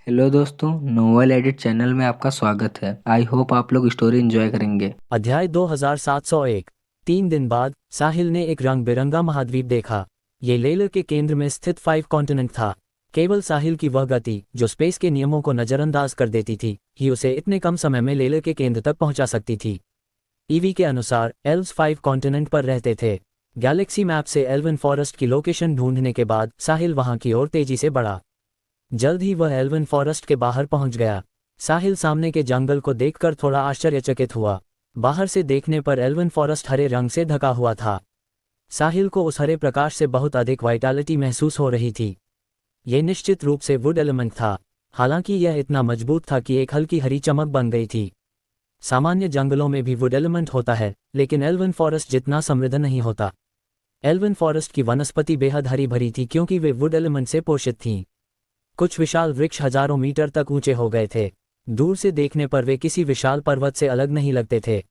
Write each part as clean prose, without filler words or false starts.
Hello दोस्तों, novel edit channel में आपका स्वागत है। आई होप आप लोग स्टोरी एंजॉय करेंगे। अध्याय 2701। 3 दिन बाद साहिल ने एक रंग बिरंगा महाद्वीप देखा। ये लेलर के केंद्र में स्थित 5 कॉन्टिनेंट था। केवल साहिल की वह गति जो स्पेस के नियमों को नजरअंदाज कर देती थी ही उसे इतने कम समय में लेलर के केंद्र तक पहुंचा सकती थी। ईवी के अनुसार एल्व्स 5 कॉन्टिनेंट पर रहते थे। गैलेक्सी मैप से एल्वन फॉरेस्ट की लोकेशन ढूंढने के बाद साहिल वहां की ओर तेजी से बढ़ा। जल्द ही वह एल्वन फॉरेस्ट के बाहर पहुंच गया। साहिल सामने के जंगल को देखकर थोड़ा आश्चर्यचकित हुआ। बाहर से देखने पर एल्वन फॉरेस्ट हरे रंग से ढका हुआ था। साहिल को उस हरे प्रकाश से बहुत अधिक वाइटैलिटी महसूस हो रही थी। यह निश्चित रूप से वुड एलिमेंट था, हालांकि यह इतना मजबूत था कि एक हल्की हरी चमक बन गई थी। सामान्य जंगलों में भी वुड एलिमेंट होता है, लेकिन एल्वन फॉरेस्ट जितना समृद्ध नहीं होता। एल्वन फॉरेस्ट की वनस्पति बेहद हरी भरी थी क्योंकि वे वुड एलिमेंट से पोषित थीं। कुछ विशाल वृक्ष हजारों मीटर तक ऊंचे हो गए थे। दूर से देखने पर वे किसी विशाल पर्वत से अलग नहीं लगते थे।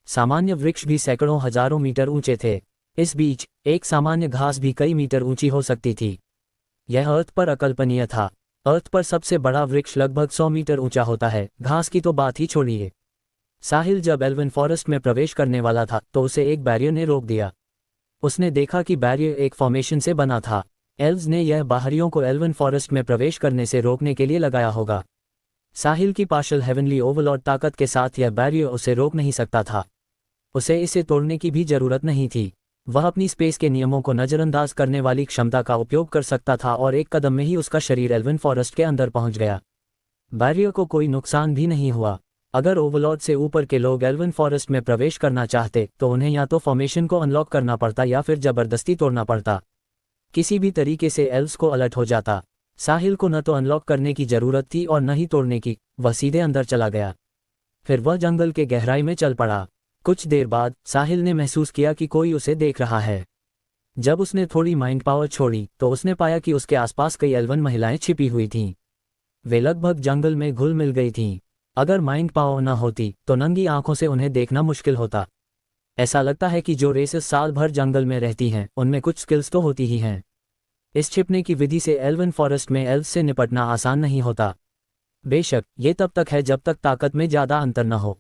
सामान्य वृक्ष भी सैकड़ों हजारों मीटर ऊंचे थे। इस बीच एक सामान्य घास भी कई मीटर ऊंची हो सकती थी। यह अर्थ पर अकल्पनीय था। अर्थ पर सबसे बड़ा वृक्ष लगभग 100 मीटर ऊंचा होता है, घास की तो बात ही छोड़िए। साहिल जब एल्वन फॉरेस्ट में प्रवेश करने वाला था तो उसे एक बैरियर ने रोक दिया। उसने देखा कि बैरियर एक फॉर्मेशन से बना था। एल्व्स ने यह बाहरियों को एल्वन फॉरेस्ट में प्रवेश करने से रोकने के लिए लगाया होगा। साहिल की पार्शल हेवनली ओवरलॉर्ड ताकत के साथ यह बैरियर उसे रोक नहीं सकता था। उसे इसे तोड़ने की भी जरूरत नहीं थी। वह अपनी स्पेस के नियमों को नजरअंदाज करने वाली क्षमता का उपयोग कर सकता था और एक कदम में ही उसका शरीर एल्वन फॉरेस्ट के अंदर पहुंच गया। बैरियर को कोई नुकसान भी नहीं हुआ। अगर ओवरलॉर्ड से ऊपर के लोग एल्वन फॉरेस्ट में प्रवेश करना चाहते तो उन्हें या तो फॉर्मेशन को अनलॉक करना पड़ता या फिर जबरदस्ती तोड़ना पड़ता। किसी भी तरीके से एल्व्स को अलर्ट हो जाता। साहिल को न तो अनलॉक करने की जरूरत थी और न ही तोड़ने की। वह सीधे अंदर चला गया। फिर वह जंगल के गहराई में चल पड़ा। कुछ देर बाद साहिल ने महसूस किया कि कोई उसे देख रहा है। जब उसने थोड़ी माइंड पावर छोड़ी तो उसने पाया कि उसके आसपास कई एल्वन महिलाएं छिपी हुई थीं। वे लगभग जंगल में घुल मिल गई थीं। अगर माइंड पावर न होती तो नंगी आंखों से उन्हें देखना मुश्किल होता। ऐसा लगता है कि जो रेसेस साल भर जंगल में रहती हैं उनमें कुछ स्किल्स तो होती ही हैं। इस छिपने की विधि से एल्वन फॉरेस्ट में एल्व्स से निपटना आसान नहीं होता। बेशक ये तब तक है जब तक ताकत में ज़्यादा अंतर न हो।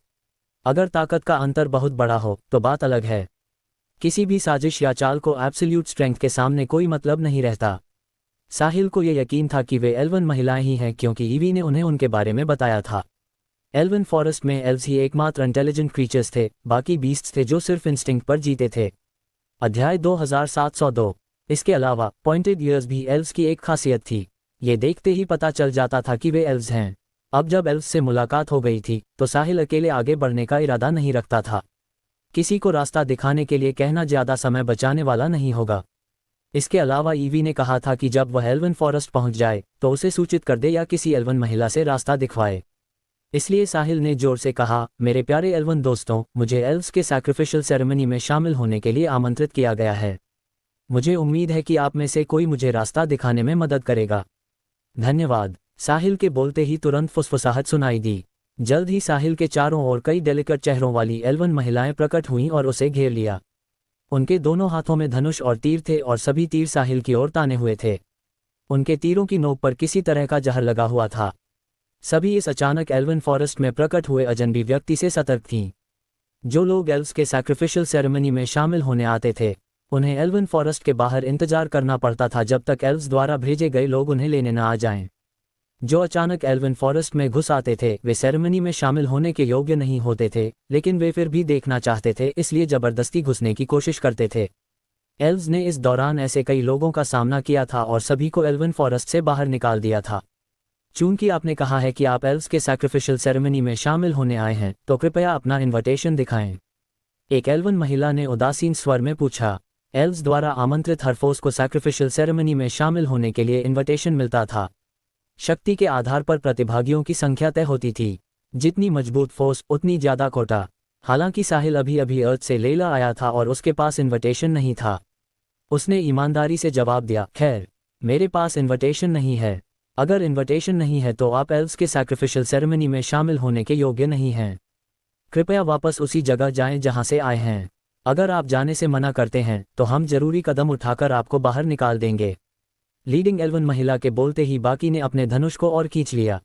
अगर ताकत का अंतर बहुत बड़ा हो तो बात अलग है। किसी भी साजिश या चाल को एब्सोल्यूट स्ट्रेंथ के सामने कोई मतलब नहीं रहता। साहिल को यह यकीन था कि वे एल्वन महिलाएं ही हैं क्योंकि ईवी ने उन्हें उनके बारे में बताया था। एल्वन फॉरेस्ट में एल्व्स ही एकमात्र इंटेलिजेंट क्रीचर्स थे, बाकी बीस्ट्स थे जो सिर्फ इंस्टिंक्ट पर जीते थे। अध्याय 2702। इसके अलावा पॉइंटेड ईयर्स भी एल्व्स की एक खासियत थी। ये देखते ही पता चल जाता था कि वे एल्व्स हैं। अब जब एल्व्स से मुलाकात हो गई थी तो साहिल अकेले आगे बढ़ने का इरादा नहीं रखता था। किसी को रास्ता दिखाने के लिए कहना ज़्यादा समय बचाने वाला नहीं होगा। इसके अलावा ईवी ने कहा था कि जब वह एल्वन फॉरेस्ट पहुंच जाए तो उसे सूचित कर दे या किसी एल्वन महिला से रास्ता दिखवाए। इसलिए साहिल ने जोर से कहा, मेरे प्यारे एल्वन दोस्तों, मुझे एल्व्स के सैक्रिफिशियल सेरेमनी में शामिल होने के लिए आमंत्रित किया गया है। मुझे उम्मीद है कि आप में से कोई मुझे रास्ता दिखाने में मदद करेगा। धन्यवाद। साहिल के बोलते ही तुरंत फुसफुसाहट सुनाई दी। जल्द ही साहिल के चारों ओर कई डेलिकेट चेहरों वाली एल्वन महिलाएं प्रकट हुईं और उसे घेर लिया। उनके दोनों हाथों में धनुष और तीर थे और सभी तीर साहिल की ओर ताने हुए थे। उनके तीरों की नोक पर किसी तरह का जहर लगा हुआ था। सभी इस अचानक एल्वन फॉरेस्ट में प्रकट हुए अजनबी व्यक्ति से सतर्क थीं। जो लोग एल्व्स के सैक्रिफिशियल सेरेमनी में शामिल होने आते थे उन्हें एल्वन फॉरेस्ट के बाहर इंतजार करना पड़ता था जब तक एल्व्स द्वारा भेजे गए लोग उन्हें लेने न आ जाएं। जो अचानक एल्वन फॉरेस्ट में घुस आते थे वे सेरेमनी में शामिल होने के योग्य नहीं होते थे, लेकिन वे फिर भी देखना चाहते थे, इसलिए जबरदस्ती घुसने की कोशिश करते थे। एल्व्स ने इस दौरान ऐसे कई लोगों का सामना किया था और सभी को एल्वन फॉरेस्ट से बाहर निकाल दिया था। चूंकि आपने कहा है कि आप एल्व्स के सैक्रिफिशियल सेरेमनी में शामिल होने आए हैं तो कृपया अपना इन्विटेशन दिखाएं। एक एल्वन महिला ने उदासीन स्वर में पूछा। एल्व्स द्वारा आमंत्रित हर फोर्स को सैक्रिफिशियल सेरेमनी में शामिल होने के लिए इन्विटेशन मिलता था। शक्ति के आधार पर प्रतिभागियों की संख्या तय होती थी। जितनी मजबूत फोर्स उतनी ज्यादा कोटा। हालांकि साहिल अभी अभी अर्थ से लेला आया था और उसके पास इन्विटेशन नहीं था। उसने ईमानदारी से जवाब दिया, खैर, मेरे पास इन्विटेशन नहीं है। अगर इन्विटेशन नहीं है तो आप एल्व्स के सैक्रिफिशियल सेरेमनी में शामिल होने के योग्य नहीं हैं। कृपया वापस उसी जगह जाएं जहां से आए हैं। अगर आप जाने से मना करते हैं तो हम जरूरी कदम उठाकर आपको बाहर निकाल देंगे। लीडिंग एल्वन महिला के बोलते ही बाकी ने अपने धनुष को और खींच लिया।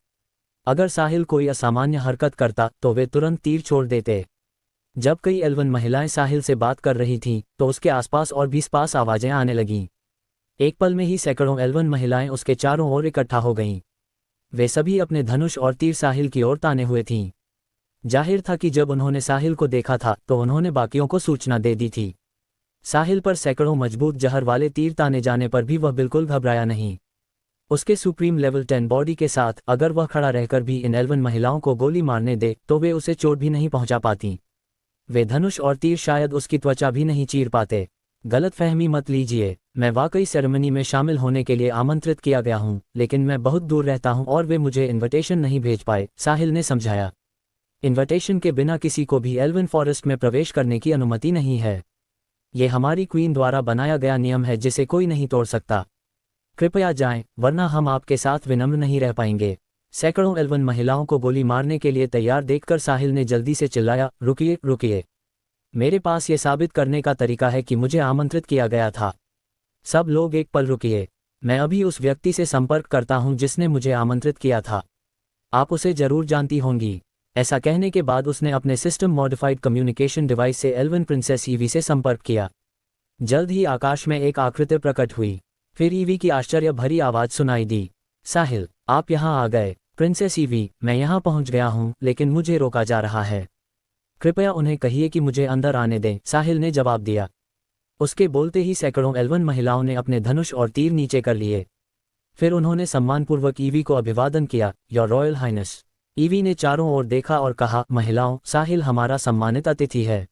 अगर साहिल कोई असामान्य हरकत करता तो वे तुरंत तीर छोड़ देते। जब कई एल्वन महिलाएं साहिल से बात कर रही थीं तो उसके आसपास और भी स्पास आवाजें आने लगीं। एक पल में ही सैकड़ों एल्वन महिलाएं उसके चारों ओर इकट्ठा हो गईं। वे सभी अपने धनुष और तीर साहिल की ओर ताने हुए थीं। जाहिर था कि जब उन्होंने साहिल को देखा था तो उन्होंने बाकियों को सूचना दे दी थी। साहिल पर सैकड़ों मजबूत जहर वाले तीर ताने जाने पर भी वह बिल्कुल घबराया नहीं। उसके सुप्रीम लेवल 10 बॉडी के साथ अगर वह खड़ा रहकर भी इन एल्वन महिलाओं को गोली मारने दे तो वे उसे चोट भी नहीं पहुंचा पाती। वे धनुष और तीर शायद उसकी त्वचा भी नहीं चीर पाते। गलतफहमी मत लीजिए, मैं वाकई सेरेमनी में शामिल होने के लिए आमंत्रित किया गया हूं, लेकिन मैं बहुत दूर रहता हूं और वे मुझे इनविटेशन नहीं भेज पाए, साहिल ने समझाया। इनविटेशन के बिना किसी को भी एल्वन फॉरेस्ट में प्रवेश करने की अनुमति नहीं है। ये हमारी क्वीन द्वारा बनाया गया नियम है जिसे कोई नहीं तोड़ सकता। कृपया जाएं, वरना हम आपके साथ विनम्र नहीं रह पाएंगे। सैकड़ों एल्वन महिलाओं को गोली मारने के लिए तैयार देखकर साहिल ने जल्दी से चिल्लाया, रुकिए रुकिए, मेरे पास ये साबित करने का तरीका है कि मुझे आमंत्रित किया गया था। सब लोग एक पल रुकिए, मैं अभी उस व्यक्ति से संपर्क करता हूं जिसने मुझे आमंत्रित किया था। आप उसे जरूर जानती होंगी। ऐसा कहने के बाद उसने अपने सिस्टम मॉडिफाइड कम्युनिकेशन डिवाइस से एल्वन प्रिंसेस ईवी से संपर्क किया। जल्द ही आकाश में एक आकृति प्रकट हुई। फिर ईवी की आश्चर्य भरी आवाज सुनाई दी, साहिल, आप यहाँ आ गए। प्रिंसेस ईवी, मैं यहाँ पहुँच गया हूँ, लेकिन मुझे रोका जा रहा है। कृपया उन्हें कहिए कि मुझे अंदर आने दें, साहिल ने जवाब दिया। उसके बोलते ही सैकड़ों एल्वन महिलाओं ने अपने धनुष और तीर नीचे कर लिए। फिर उन्होंने सम्मानपूर्वक ईवी को अभिवादन किया, योर रॉयल हाइनेस। ईवी ने चारों ओर देखा और कहा, महिलाओं, साहिल हमारा सम्मानित अतिथि है,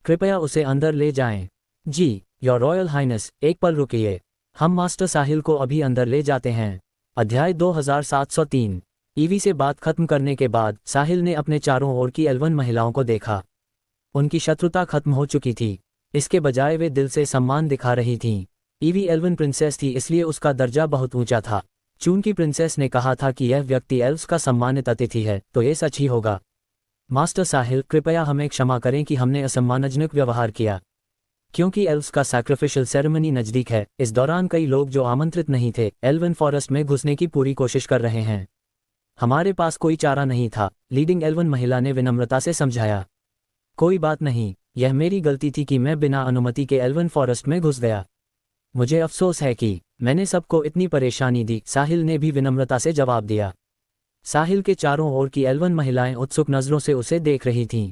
कृपया उसे अंदर ले जाएं। जी, योर रॉयल हाइनेस, एक पल रुकिए, हम मास्टर साहिल को अभी अंदर ले जाते हैं। अध्याय 2703। ईवी से बात खत्म करने के बाद साहिल ने अपने चारों ओर की एल्वन महिलाओं को देखा। उनकी शत्रुता खत्म हो चुकी थी, इसके बजाय वे दिल से सम्मान दिखा रही थीं। ईवी एल्वन प्रिंसेस थी, इसलिए उसका दर्जा बहुत ऊंचा था। चूंकि प्रिंसेस ने कहा था कि यह व्यक्ति एल्व्स का सम्मानित अतिथि है, तो ये सच ही होगा। मास्टर साहिल, कृपया हमें क्षमा करें कि हमने असम्मानजनक व्यवहार किया। क्योंकि एल्व्स का सैक्रिफिशियल सेरेमनी नजदीक है, इस दौरान कई लोग जो आमंत्रित नहीं थे एल्वन फॉरेस्ट में घुसने की पूरी कोशिश कर रहे हैं। हमारे पास कोई चारा नहीं था, लीडिंग एल्वन महिला ने विनम्रता से समझाया। कोई बात नहीं, यह मेरी गलती थी कि मैं बिना अनुमति के एल्वन फॉरेस्ट में घुस गया। मुझे अफसोस है कि मैंने सबको इतनी परेशानी दी, साहिल ने भी विनम्रता से जवाब दिया। साहिल के चारों ओर की एल्वन महिलाएं उत्सुक नजरों से उसे देख रही थीं।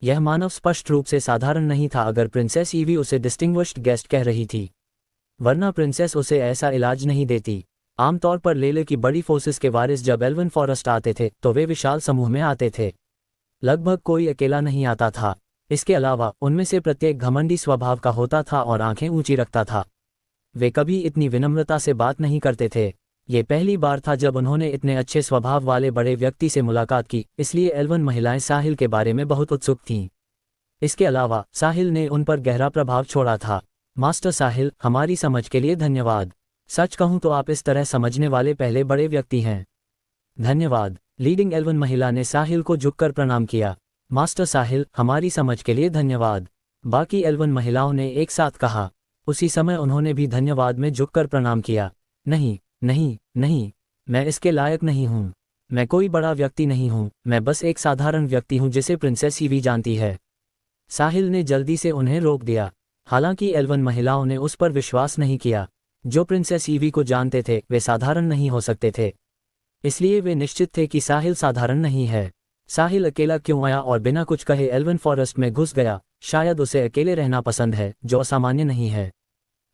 यह मानव स्पष्ट रूप से साधारण नहीं था अगर प्रिंसेस ईवी उसे डिस्टिंग्विश्ड गेस्ट कह रही थी, वरना प्रिंसेस उसे ऐसा इलाज नहीं देती। आमतौर पर लेले की बड़ी फोर्सेस के वारिस जब एल्वन फॉरेस्ट आते थे तो वे विशाल समूह में आते थे, लगभग कोई अकेला नहीं आता था। इसके अलावा उनमें से प्रत्येक घमंडी स्वभाव का होता था और आंखें ऊंची रखता था। वे कभी इतनी विनम्रता से बात नहीं करते थे। ये पहली बार था जब उन्होंने इतने अच्छे स्वभाव वाले बड़े व्यक्ति से मुलाकात की, इसलिए एल्वन महिलाएं साहिल के बारे में बहुत उत्सुक थीं। इसके अलावा साहिल ने उन पर गहरा प्रभाव छोड़ा था। मास्टर साहिल, हमारी समझ के लिए धन्यवाद। सच कहूं तो आप इस तरह समझने वाले पहले बड़े व्यक्ति हैं। धन्यवाद। लीडिंग एल्वन महिला ने साहिल को झुककर प्रणाम किया। मास्टर साहिल, हमारी समझ के लिए धन्यवाद, बाकी एल्वन महिलाओं ने एक साथ कहा। उसी समय उन्होंने भी धन्यवाद में झुककर प्रणाम किया। नहीं नहीं नहीं, मैं इसके लायक नहीं हूँ। मैं कोई बड़ा व्यक्ति नहीं हूँ, मैं बस एक साधारण व्यक्ति हूँ जिसे प्रिंसेस ईवी जानती है। साहिल ने जल्दी से उन्हें रोक दिया। हालांकि एल्वन महिलाओं ने उस पर विश्वास नहीं किया। जो प्रिंसेस ईवी को जानते थे वे साधारण नहीं हो सकते थे, इसलिए वे निश्चित थे कि साहिल साधारण नहीं है। साहिल अकेला क्यों आया और बिना कुछ कहे एल्वन फॉरेस्ट में घुस गया? शायद उसे अकेले रहना पसंद है, जो असामान्य नहीं है।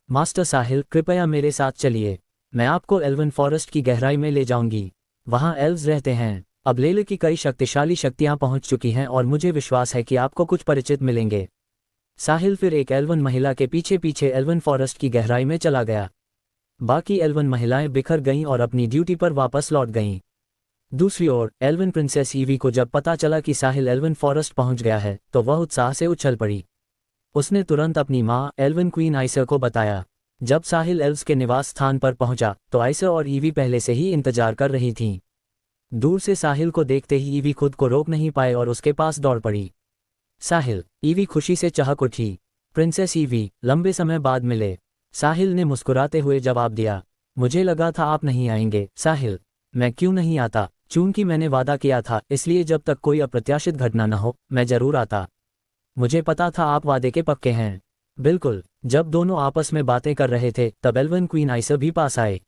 मास्टर साहिल, कृपया मेरे साथ चलिए, मैं आपको एल्वन फॉरेस्ट की गहराई में ले जाऊंगी। वहां एल्व्स रहते हैं। अब लेले की कई शक्तिशाली शक्तियां पहुंच चुकी हैं और मुझे विश्वास है कि आपको कुछ परिचित मिलेंगे। साहिल फिर एक एल्वन महिला के पीछे पीछे एल्वन फॉरेस्ट की गहराई में चला गया। बाकी एल्वन महिलाएं बिखर गईं और अपनी ड्यूटी पर वापस लौट गईं। दूसरी ओर एल्वन प्रिंसेस ईवी को जब पता चला कि साहिल एल्वन फॉरेस्ट पहुंच गया है तो वह उत्साह से उछल पड़ी। उसने तुरंत अपनी मां एल्वन क्वीन आइसर को बताया। जब साहिल एल्व्स के निवास स्थान पर पहुंचा तो आइसर और ईवी पहले से ही इंतजार कर रही थीं। दूर से साहिल को देखते ही ईवी खुद को रोक नहीं पाए और उसके पास दौड़ पड़ी। साहिल, ईवी खुशी से चहक उठी। प्रिंसेस ईवी, लंबे समय बाद मिले, साहिल ने मुस्कुराते हुए जवाब दिया। मुझे लगा था आप नहीं आएंगे साहिल। मैं क्यों नहीं आता? चूंकि मैंने वादा किया था, इसलिए जब तक कोई अप्रत्याशित घटना न हो मैं जरूर आता। मुझे पता था आप वादे के पक्के हैं। बिल्कुल। जब दोनों आपस में बातें कर रहे थे तब एल्वन क्वीन आइसर भी पास आए।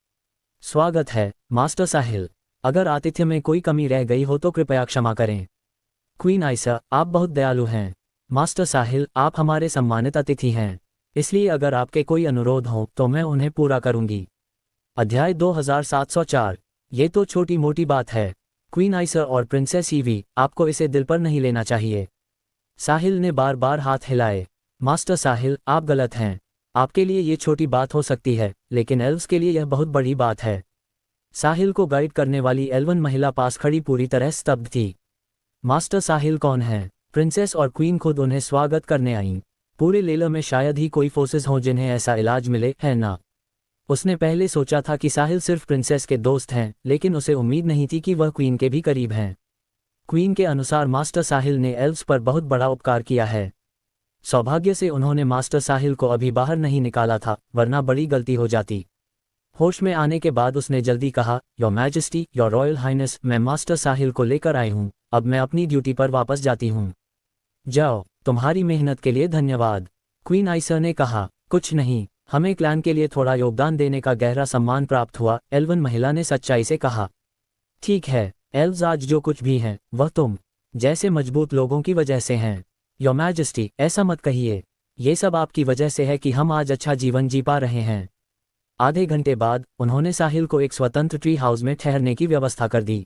स्वागत है मास्टर साहिल। अगर आतिथ्य में कोई कमी रह गई हो तो कृपया क्षमा करें। क्वीन आइसर, आप बहुत दयालु हैं। मास्टर साहिल, आप हमारे सम्मानित अतिथि हैं, इसलिए अगर आपके कोई अनुरोध हो तो मैं उन्हें पूरा करूंगी। अध्याय 2704। ये तो छोटी मोटी बात है। क्वीन आइसर और प्रिंसेस ईवी, आपको इसे दिल पर नहीं लेना चाहिए। साहिल ने बार बार हाथ हिलाए। मास्टर साहिल, आप गलत हैं। आपके लिए ये छोटी बात हो सकती है, लेकिन एल्व्स के लिए यह बहुत बड़ी बात है। साहिल को गाइड करने वाली एल्वन महिला पास खड़ी पूरी तरह स्तब्ध थी। मास्टर साहिल कौन है? प्रिंसेस और क्वीन खुद उन्हें स्वागत करने आईं। पूरे लेलर में शायद ही कोई फोर्सेस हों जिन्हें ऐसा इलाज मिले, है ना? उसने पहले सोचा था कि साहिल सिर्फ प्रिंसेस के दोस्त हैं, लेकिन उसे उम्मीद नहीं थी कि वह क्वीन के भी करीब हैं। क्वीन के अनुसार मास्टर साहिल ने एल्व्स पर बहुत बड़ा उपकार किया है। सौभाग्य से उन्होंने मास्टर साहिल को अभी बाहर नहीं निकाला था, वरना बड़ी गलती हो जाती। होश में आने के बाद उसने जल्दी कहा, your majesty, your royal highness, मैं मास्टर साहिल को लेकर आई हूँ। अब मैं अपनी ड्यूटी पर वापस जाती हूँ। जाओ, तुम्हारी मेहनत के लिए धन्यवाद। क्वीन आइसर ने कहा, कुछ नहीं, हमें क्लैन के लिए थोड़ा योगदान देने का गहरा सम्मान प्राप्त हुआ, एल्वन महिला ने सच्चाई से कहा। ठीक है, एल्व्स आज जो कुछ भी हैं, वह तुम जैसे मजबूत लोगों की वजह से हैं। योर मैजेस्टी, ऐसा मत कहिए। ये सब आपकी वजह से है कि हम आज अच्छा जीवन जी पा रहे हैं। आधे घंटे बाद उन्होंने साहिल को एक स्वतंत्र ट्री हाउस में ठहरने की व्यवस्था कर दी।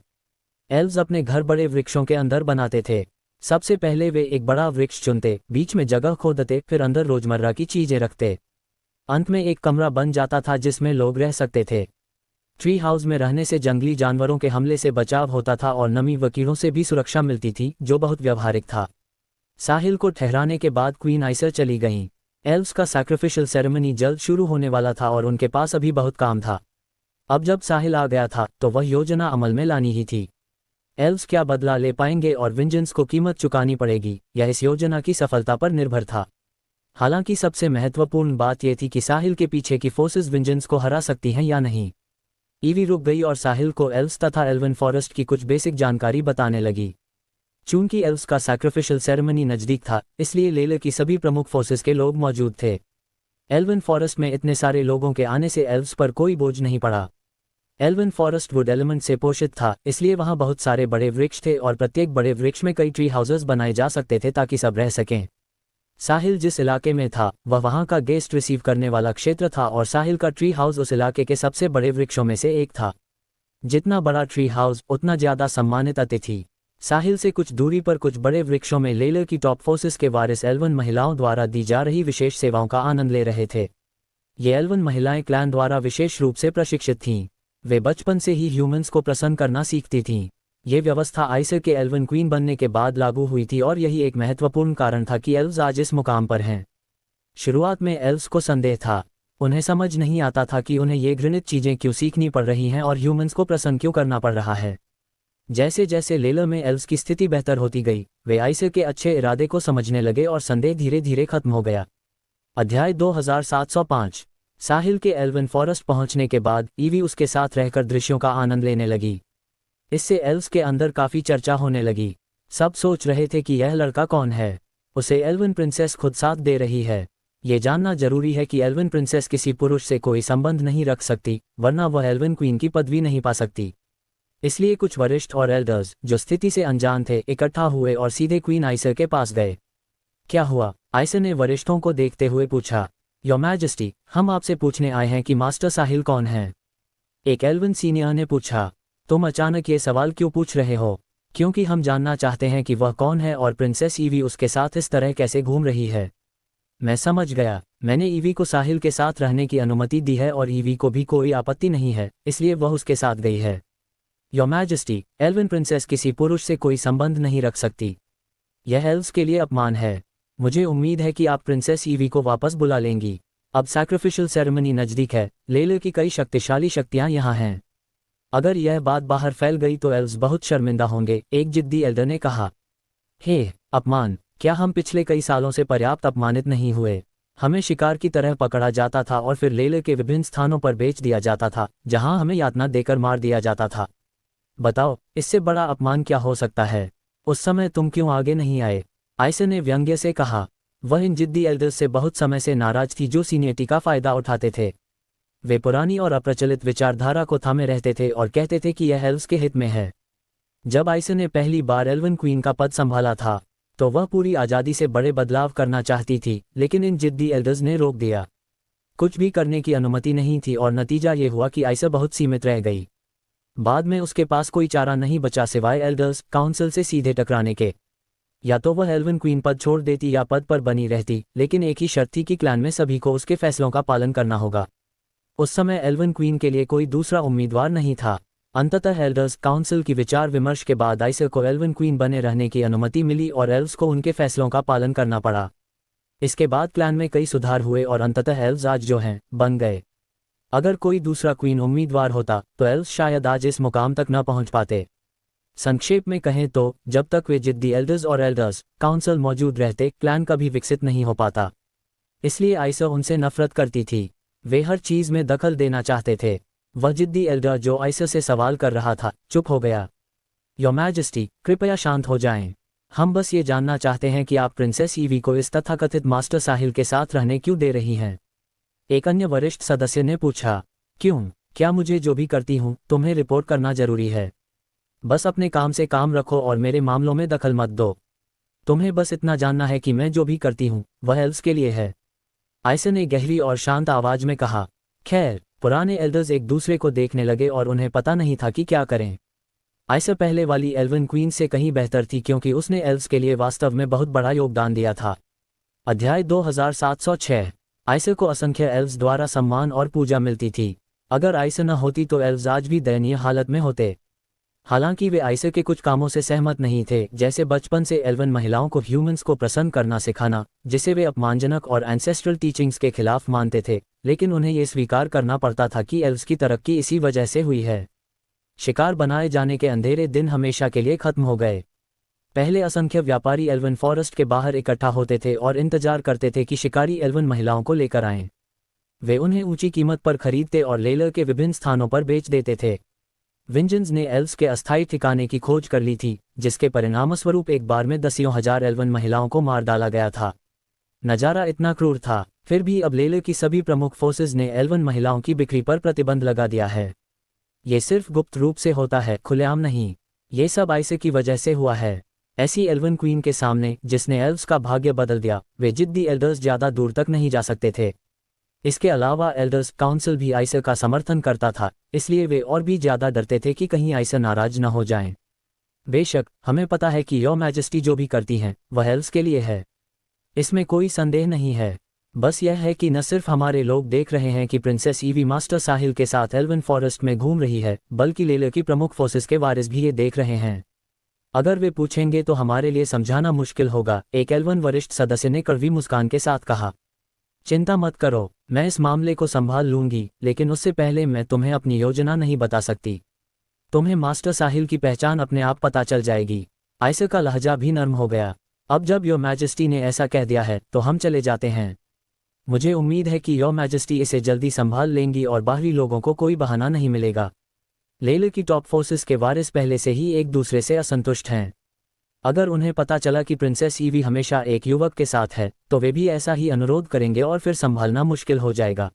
एल्व्स अपने घर बड़े वृक्षों के अंदर बनाते थे। सबसे पहले वे एक बड़ा वृक्ष चुनते, बीच में जगह खोदते, फिर अंदर रोजमर्रा की चीजें रखते। अंत में एक कमरा बन जाता था जिसमें लोग रह सकते थे। ट्री हाउस में रहने से जंगली जानवरों के हमले से बचाव होता था और नमी व कीड़ों से भी सुरक्षा मिलती थी, जो बहुत व्यावहारिक था। साहिल को ठहराने के बाद क्वीन आइसर चली गईं। एल्व्स का सैक्रिफिशियल सेरेमनी जल्द शुरू होने वाला था और उनके पास अभी बहुत काम था। अब जब साहिल आ गया था तो वह योजना अमल में लानी ही थी। एल्व्स क्या बदला ले पाएंगे और विंजेंस को कीमत चुकानी पड़ेगी, यह इस योजना की सफलता पर निर्भर था। हालांकि सबसे महत्वपूर्ण बात यह थी कि साहिल के पीछे की फोर्सेस विंजेंस को हरा सकती हैं या नहीं। ईवी रुक गई और साहिल को एल्व्स तथा एल्वन फॉरेस्ट की कुछ बेसिक जानकारी बताने लगी। चूंकि एल्व्स का सैक्रिफिशियल सेरेमनी नजदीक था, इसलिए लेलर की सभी प्रमुख फोर्सेस के लोग मौजूद थे। एल्वन फॉरेस्ट में इतने सारे लोगों के आने से एल्व्स पर कोई बोझ नहीं पड़ा। एल्वन फॉरेस्ट वुड एलिमेंट से पोषित था, इसलिए वहां बहुत सारे बड़े वृक्ष थे और प्रत्येक बड़े वृक्ष में कई ट्री हाउसेस बनाए जा सकते थे ताकि सब रह सकें। साहिल जिस इलाके में था वह वहां का गेस्ट रिसीव करने वाला क्षेत्र था और साहिल का ट्री हाउस उस इलाके के सबसे बड़े वृक्षों में से एक था। जितना बड़ा ट्री हाउस उतना ज्यादा सम्मानित अतिथि। साहिल से कुछ दूरी पर कुछ बड़े वृक्षों में लेलर की टॉप फोर्सेस के वारिस एल्वन महिलाओं द्वारा दी जा रही विशेष सेवाओं का आनंद ले रहे थे। ये एल्वन महिलाएं क्लैन द्वारा विशेष रूप से प्रशिक्षित थीं। वे बचपन से ही ह्यूमंस को प्रसन्न करना सीखती थीं। ये व्यवस्था आइसर के एल्वन क्वीन बनने के बाद लागू हुई थी और यही एक महत्वपूर्ण कारण था कि एल्व्स आज इस मुकाम पर हैं। शुरुआत में एल्व्स को संदेह था। उन्हें समझ नहीं आता था कि उन्हें ये घृणित चीजें क्यों सीखनी पड़ रही हैं और ह्यूमंस को प्रसन्न क्यों करना पड़ रहा है। जैसे जैसे लेलर में एल्व्स की स्थिति बेहतर होती गई, वे आइसर के अच्छे इरादे को समझने लगे और संदेह धीरे धीरे खत्म हो गया। अध्याय 2705। साहिल के एल्वन फॉरेस्ट पहुंचने के बाद ईवी उसके साथ रहकर दृश्यों का आनंद लेने लगी। इससे एल्व्स के अंदर काफी चर्चा होने लगी। सब सोच रहे थे कि यह लड़का कौन है। उसे एल्वन प्रिंसेस खुद साथ दे रही है। ये जानना जरूरी है कि एल्वन प्रिंसेस किसी पुरुष से कोई संबंध नहीं रख सकती, वरना वह एल्वन क्वीन की पदवी नहीं पा सकती। इसलिए कुछ वरिष्ठ और एल्डर्स जो स्थिति से अनजान थे इकट्ठा हुए और सीधे क्वीन आइसर के पास गए। क्या हुआ? आइसर ने वरिष्ठों को देखते हुए पूछा। योर मैजेस्टी, हम आपसे पूछने आए हैं कि मास्टर साहिल कौन है? एक एल्वन सीनियर ने पूछा। तुम अचानक ये सवाल क्यों पूछ रहे हो? क्योंकि हम जानना चाहते हैं कि वह कौन है और प्रिंसेस ईवी उसके साथ इस तरह कैसे घूम रही है। मैं समझ गया। मैंने ईवी को साहिल के साथ रहने की अनुमति दी है और ईवी को भी कोई आपत्ति नहीं है, इसलिए वह उसके साथ गई है। योर मैजेस्टी, एल्वन प्रिंसेस किसी पुरुष से कोई संबंध नहीं रख सकती। यह एल्व्स के लिए अपमान है। मुझे उम्मीद है कि आप प्रिंसेस ईवी को वापस बुला लेंगी। अब सैक्रिफिशियल सेरेमनी नजदीक है। लेलर की कई शक्तिशाली शक्तियां यहाँ हैं। अगर यह बात बाहर फैल गई तो एल्व्स बहुत शर्मिंदा होंगे, एक जिद्दी एल्डर ने कहा। हे, अपमान! क्या हम पिछले कई सालों से पर्याप्त अपमानित नहीं हुए? हमें शिकार की तरह पकड़ा जाता था और फिर लेले के विभिन्न स्थानों पर बेच दिया जाता था, जहां हमें यातना देकर मार दिया जाता था। बताओ, इससे बड़ा अपमान क्या हो सकता है? उस समय तुम क्यों आगे नहीं आए? आयशा ने व्यंग्य से कहा। वह इन जिद्दी एल्डर्स से बहुत समय से नाराज थी जो सीनियरिटी का फायदा उठाते थे। वे पुरानी और अप्रचलित विचारधारा को थामे रहते थे और कहते थे कि यह एल्व्स के हित में है। जब आयशा ने पहली बार एल्वन क्वीन का पद संभाला था, तो वह पूरी आज़ादी से बड़े बदलाव करना चाहती थी, लेकिन इन जिद्दी एल्डर्स ने रोक दिया। कुछ भी करने की अनुमति नहीं थी और नतीजा ये हुआ कि आयशा बहुत सीमित रह गई। बाद में उसके पास कोई चारा नहीं बचा सिवाय एल्डर्स काउंसिल से सीधे टकराने के। या तो वह एल्वन क्वीन पद छोड़ देती या पद पर बनी रहती, लेकिन एक ही शर्त थी कि क्लैन में सभी को उसके फैसलों का पालन करना होगा। उस समय एल्वन क्वीन के लिए कोई दूसरा उम्मीदवार नहीं था। अंततः एल्डर्स काउंसिल की विचार विमर्श के बाद आयशा को एल्वन क्वीन बने रहने की अनुमति मिली और एल्व्स को उनके फैसलों का पालन करना पड़ा। इसके बाद क्लैन में कई सुधार हुए और अंततः एल्व्स आज जो हैं, बन गए। अगर कोई दूसरा क्वीन उम्मीदवार होता तो एल्व्स शायद आज इस मुकाम तक न पहुंच पाते। संक्षेप में कहें तो जब तक वे जिद्दी एल्डर्स और एल्डर्स काउंसिल मौजूद रहते, क्लैन कभी विकसित नहीं हो पाता। इसलिए आयशा उनसे नफरत करती थी। वे हर चीज में दखल देना चाहते थे। वह जिद्दी एल्डर जो आयशा से सवाल कर रहा था, चुप हो गया। योर मैजेस्टी, कृपया शांत हो जाएं। हम बस ये जानना चाहते हैं कि आप प्रिंसेस ईवी को इस तथाकथित मास्टर साहिल के साथ रहने क्यों दे रही हैं? एक अन्य वरिष्ठ सदस्य ने पूछा। क्यों? क्या मुझे जो भी करती हूं तुम्हें रिपोर्ट करना जरूरी है? बस अपने काम से काम रखो और मेरे मामलों में दखल मत दो। तुम्हें बस इतना जानना है कि मैं जो भी करती हूं वह एल्व्स के लिए है। आयशा ने गहरी और शांत आवाज में कहा। खैर, पुराने एल्डर्स एक दूसरे को देखने लगे और उन्हें पता नहीं था कि क्या करें। आयशा पहले वाली एल्वन क्वीन से कहीं बेहतर थी क्योंकि उसने एल्व्स के लिए वास्तव में बहुत बड़ा योगदान दिया था। अध्याय 2706। आयशा को असंख्य एल्व्स द्वारा सम्मान और पूजा मिलती थी। अगर आयशा न होती तो एल्व्स आज भी दयनीय हालत में होते। हालांकि वे आयशा के कुछ कामों से सहमत नहीं थे, जैसे बचपन से एल्वन महिलाओं को ह्यूमंस को प्रसन्न करना सिखाना, जिसे वे अपमानजनक और एंसेस्ट्रल टीचिंग्स के खिलाफ मानते थे, लेकिन उन्हें यह स्वीकार करना पड़ता था कि एल्व्स की तरक्की इसी वजह से हुई है। शिकार बनाए जाने के अंधेरे दिन हमेशा के लिए खत्म हो गए। पहले असंख्य व्यापारी एल्वन फॉरेस्ट के बाहर इकट्ठा होते थे और इंतजार करते थे कि शिकारी एल्वन महिलाओं को लेकर आएं। वे उन्हें ऊंची कीमत पर खरीदते और लेलर के विभिन्न स्थानों पर बेच देते थे। विंजन्स ने एल्व्स के अस्थायी ठिकाने की खोज कर ली थी, जिसके परिणामस्वरूप एक बार में दसियों हजार एल्वन महिलाओं को मार डाला गया था। नजारा इतना क्रूर था, फिर भी अब लेलर की सभी प्रमुख फोर्सेज ने एल्वन महिलाओं की बिक्री पर प्रतिबंध लगा दिया है। ये सिर्फ गुप्त रूप से होता है, खुलेआम नहीं। ये सब आयशा की वजह से हुआ है। ऐसी एल्वन क्वीन के सामने जिसने एल्व्स का भाग्य बदल दिया, वे जिद्दी एल्डर्स ज्यादा दूर तक नहीं जा सकते थे। इसके अलावा एल्डर्स काउंसिल भी आयशा का समर्थन करता था, इसलिए वे और भी ज्यादा डरते थे कि कहीं आयशा नाराज न हो जाएं। बेशक, हमें पता है कि योर मैजेस्टी जो भी करती हैं वह एल्व्स के लिए है। इसमें कोई संदेह नहीं है। बस यह है कि न सिर्फ हमारे लोग देख रहे हैं कि प्रिंसेस ईवी मास्टर साहिल के साथ एल्वन फॉरेस्ट में घूम रही है, बल्कि लेलर की प्रमुख फोर्सेस के वारिस भी ये देख रहे हैं। अगर वे पूछेंगे तो हमारे लिए समझाना मुश्किल होगा, एक एल्वन वरिष्ठ सदस्य ने कड़वी मुस्कान के साथ कहा। चिंता मत करो, मैं इस मामले को संभाल लूंगी, लेकिन उससे पहले मैं तुम्हें अपनी योजना नहीं बता सकती। तुम्हें मास्टर साहिल की पहचान अपने आप पता चल जाएगी। आयशा का लहजा भी नर्म हो गया। अब जब योर मैजेस्टी ने ऐसा कह दिया है तो हम चले जाते हैं। मुझे उम्मीद है कि योर मैजेस्टी इसे जल्दी संभाल लेंगी और बाहरी लोगों को कोई बहाना नहीं मिलेगा। लेलर की टॉप फोर्सेस के वारिस पहले से ही एक दूसरे से असंतुष्ट हैं। अगर उन्हें पता चला कि प्रिंसेस ईवी हमेशा एक युवक के साथ है, तो वे भी ऐसा ही अनुरोध करेंगे और फिर संभालना मुश्किल हो जाएगा।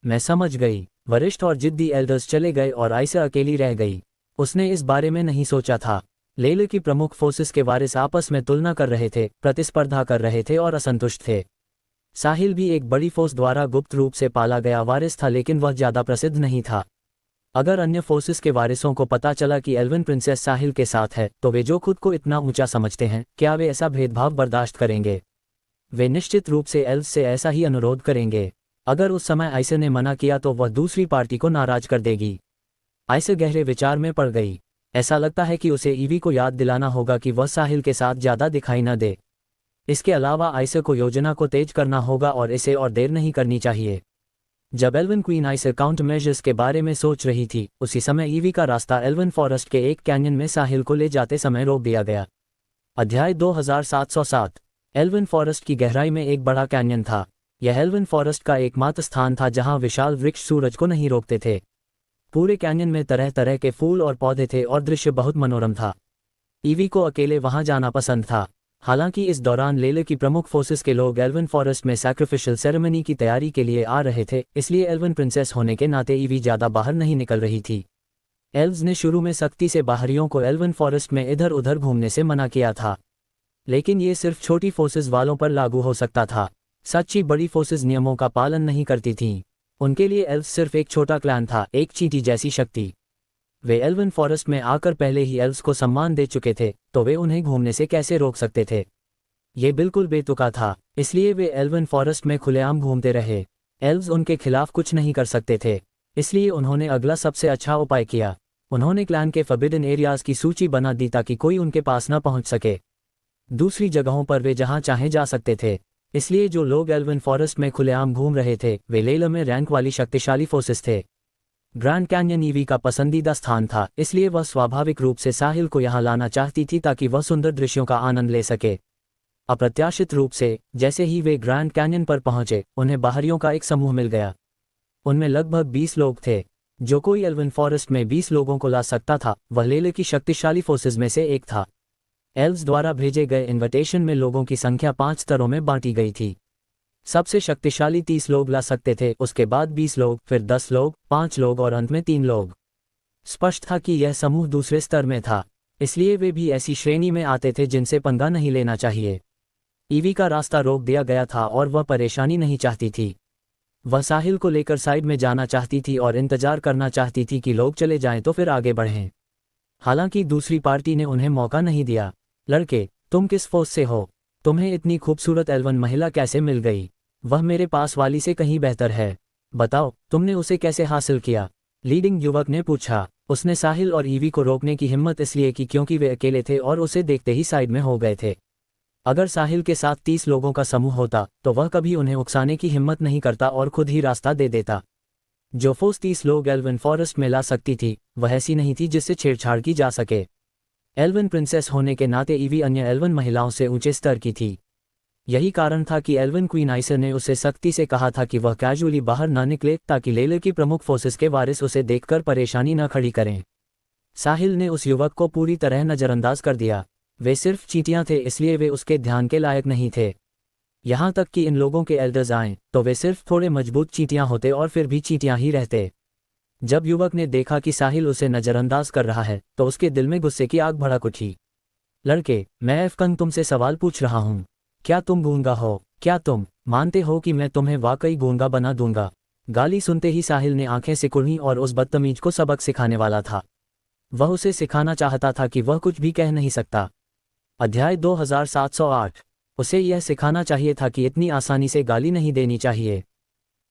मैं समझ गई। वरिष्ठ और जिद्दी एल्डर्स चले गए और आयशा अकेली रह गई। उसने इस बारे में नहीं सोचा था। लेलर की प्रमुख फोर्सेस के वारिस आपस में तुलना कर रहे थे, प्रतिस्पर्धा कर रहे थे और असंतुष्ट थे। साहिल भी एक बड़ी फोर्स द्वारा गुप्त रूप से पाला गया वारिस था, लेकिन वह ज्यादा प्रसिद्ध नहीं था। अगर अन्य फोर्सेस के वारिसों को पता चला कि एल्वन प्रिंसेस साहिल के साथ है, तो वे जो खुद को इतना ऊंचा समझते हैं, क्या वे ऐसा भेदभाव बर्दाश्त करेंगे? वे निश्चित रूप से एल्व्स से ऐसा ही अनुरोध करेंगे। अगर उस समय आयशा ने मना किया तो वह दूसरी पार्टी को नाराज कर देगी। आयशा गहरे विचार में पड़ गई। ऐसा लगता है कि उसे ईवी को याद दिलाना होगा कि वह साहिल के साथ ज्यादा दिखाई न दे। इसके अलावा आयशा को योजना को तेज करना होगा और इसे और देर नहीं करनी चाहिए। जब L1 queen Ayesha counter measures के बारे में सोच रही थी, उसी समय ईवी का रास्ता एल्वन फॉरेस्ट के एक कैन्यन में साहिल को ले जाते समय रोक दिया गया। अध्याय 2707। एल्वन फॉरेस्ट की गहराई में एक बड़ा कैन्यन था। यह एल्वन फॉरेस्ट का एकमात्र स्थान था जहां विशाल वृक्ष सूरज को नहीं रोकते थे। पूरे कैन्यन में तरह तरह के फूल और पौधे थे और दृश्य बहुत मनोरम था। ईवी को अकेले वहां जाना पसंद था। हालांकि इस दौरान लेले की प्रमुख फोर्सेस के लोग एल्वन फॉरेस्ट में सैक्रिफिशियल सेरेमनी की तैयारी के लिए आ रहे थे, इसलिए एल्वन प्रिंसेस होने के नाते ईवी ज़्यादा बाहर नहीं निकल रही थी। एल्व्स ने शुरू में सख्ती से बाहरियों को एल्वन फॉरेस्ट में इधर उधर घूमने से मना किया था, लेकिन ये सिर्फ छोटी फोर्सेस वालों पर लागू हो सकता था। सच्ची बड़ी फोर्सेस नियमों का पालन नहीं करती थीं। उनके लिए एल्व्स सिर्फ एक छोटा क्लैन था, एक चींटी जैसी शक्ति। वे एल्वन फॉरेस्ट में आकर पहले ही एल्व्स को सम्मान दे चुके थे, तो वे उन्हें घूमने से कैसे रोक सकते थे। ये बिल्कुल बेतुका था, इसलिए वे एल्वन फॉरेस्ट में खुलेआम घूमते रहे। एल्व्स उनके खिलाफ कुछ नहीं कर सकते थे, इसलिए उन्होंने अगला सबसे अच्छा उपाय किया। उन्होंने क्लैन के फॉरबिडन एरियाज की सूची बना दी ताकि कोई उनके पास न पहुंच सके। दूसरी जगहों पर वे जहां चाहे जा सकते थे, इसलिए जो लोग एल्वन फॉरेस्ट में खुलेआम घूम रहे थे वे लेला में रैंक वाली शक्तिशाली फोर्सेस थे। ग्रैंड कैन्यन ईवी का पसंदीदा स्थान था, इसलिए वह स्वाभाविक रूप से साहिल को यहां लाना चाहती थी ताकि वह सुंदर दृश्यों का आनंद ले सके। अप्रत्याशित रूप से जैसे ही वे ग्रैंड कैन्यन पर पहुंचे, उन्हें बाहरियों का एक समूह मिल गया। उनमें लगभग 20 लोग थे। जो कोई एल्वन फॉरेस्ट में 20 लोगों को ला सकता था, वह लेले की शक्तिशाली फोर्सेस में से एक था। एल्व्स द्वारा भेजे गए इन्विटेशन में लोगों की संख्या 5 स्तरों में बांटी गई थी। सबसे शक्तिशाली 30 लोग ला सकते थे, उसके बाद 20 लोग, फिर 10 लोग, 5 लोग और अंत में 3 लोग। स्पष्ट था कि यह समूह दूसरे स्तर में था, इसलिए वे भी ऐसी श्रेणी में आते थे जिनसे पंगा नहीं लेना चाहिए। ईवी का रास्ता रोक दिया गया था और वह परेशानी नहीं चाहती थी। वह साहिल को लेकर साइड में जाना चाहती थी और इंतजार करना चाहती थी कि लोग चले जाएं तो फिर आगे बढ़ें। हालांकि दूसरी पार्टी ने उन्हें मौका नहीं दिया। लड़के, तुम किस फोर्स से हो? तुम्हें इतनी खूबसूरत एल्वन महिला कैसे मिल गई? वह मेरे पास वाली से कहीं बेहतर है। बताओ, तुमने उसे कैसे हासिल किया? लीडिंग युवक ने पूछा। उसने साहिल और ईवी को रोकने की हिम्मत इसलिए की क्योंकि वे अकेले थे और उसे देखते ही साइड में हो गए थे। अगर साहिल के साथ 30 लोगों का समूह होता तो वह कभी उन्हें उकसाने की हिम्मत नहीं करता और खुद ही रास्ता दे देता। जो फोर्स 30 लोग एल्वन फॉरेस्ट में ला सकती थी, वह ऐसी नहीं थी जिससे छेड़छाड़ की जा सके। एल्वन प्रिंसेस होने के नाते ईवी अन्य एल्वन महिलाओं से ऊंचे स्तर की थी। यही कारण था कि एल्वन क्वीन आइसर ने उसे सख्ती से कहा था कि वह कैजुअली बाहर न निकले ताकि लेले की प्रमुख फोर्सेस के वारिस उसे देखकर परेशानी न खड़ी करें। साहिल ने उस युवक को पूरी तरह नज़रअंदाज कर दिया। वे सिर्फ चींटियां थे, इसलिए वे उसके ध्यान के लायक नहीं थे। यहाँ तक कि इन लोगों के एल्डर्स आएं तो वे सिर्फ थोड़े मजबूत चींटियां होते और फिर भी चींटियां ही रहते। जब युवक ने देखा कि साहिल उसे नज़रअंदाज कर रहा है तो उसके दिल में गुस्से की आग भड़क उठी। लड़के, मैं एफकन तुमसे सवाल पूछ रहा हूँ। क्या तुम गूंगा हो? क्या तुम मानते हो कि मैं तुम्हें वाकई गूंगा बना दूंगा? गाली सुनते ही साहिल ने आंखें सिकुड़ी और उस बदतमीज को सबक सिखाने वाला था। वह उसे सिखाना चाहता था कि वह कुछ भी कह नहीं सकता। अध्याय 2708। उसे यह सिखाना चाहिए था कि इतनी आसानी से गाली नहीं देनी चाहिए।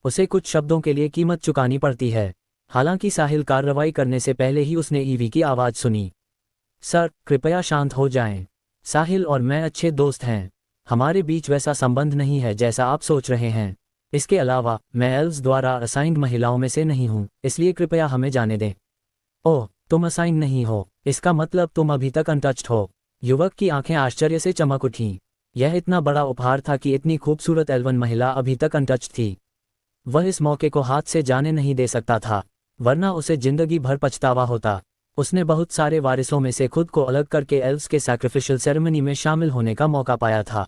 उसे कुछ शब्दों के लिए कीमत चुकानी पड़ती है। हालांकि साहिल कार्रवाई करने से पहले ही उसने ईवी की आवाज़ सुनी। सर, कृपया शांत हो जाएं। साहिल और मैं अच्छे दोस्त हैं। हमारे बीच वैसा संबंध नहीं है जैसा आप सोच रहे हैं। इसके अलावा मैं एल्व्स द्वारा असाइंड महिलाओं में से नहीं हूँ, इसलिए कृपया हमें जाने दें। ओह, तुम असाइंड नहीं हो? इसका मतलब तुम अभी तक अनटच्ड हो। युवक की आंखें आश्चर्य से चमक उठीं। यह इतना बड़ा उपहार था कि इतनी खूबसूरत एल्वन महिला अभी तक अनटच्ड थी। वह इस मौके को हाथ से जाने नहीं दे सकता था, वरना उसे जिंदगी भर पछतावा होता। उसने बहुत सारे वारिसों में से खुद को अलग करके एल्व्स के सैक्रिफिशियल सेरेमनी में शामिल होने का मौका पाया था,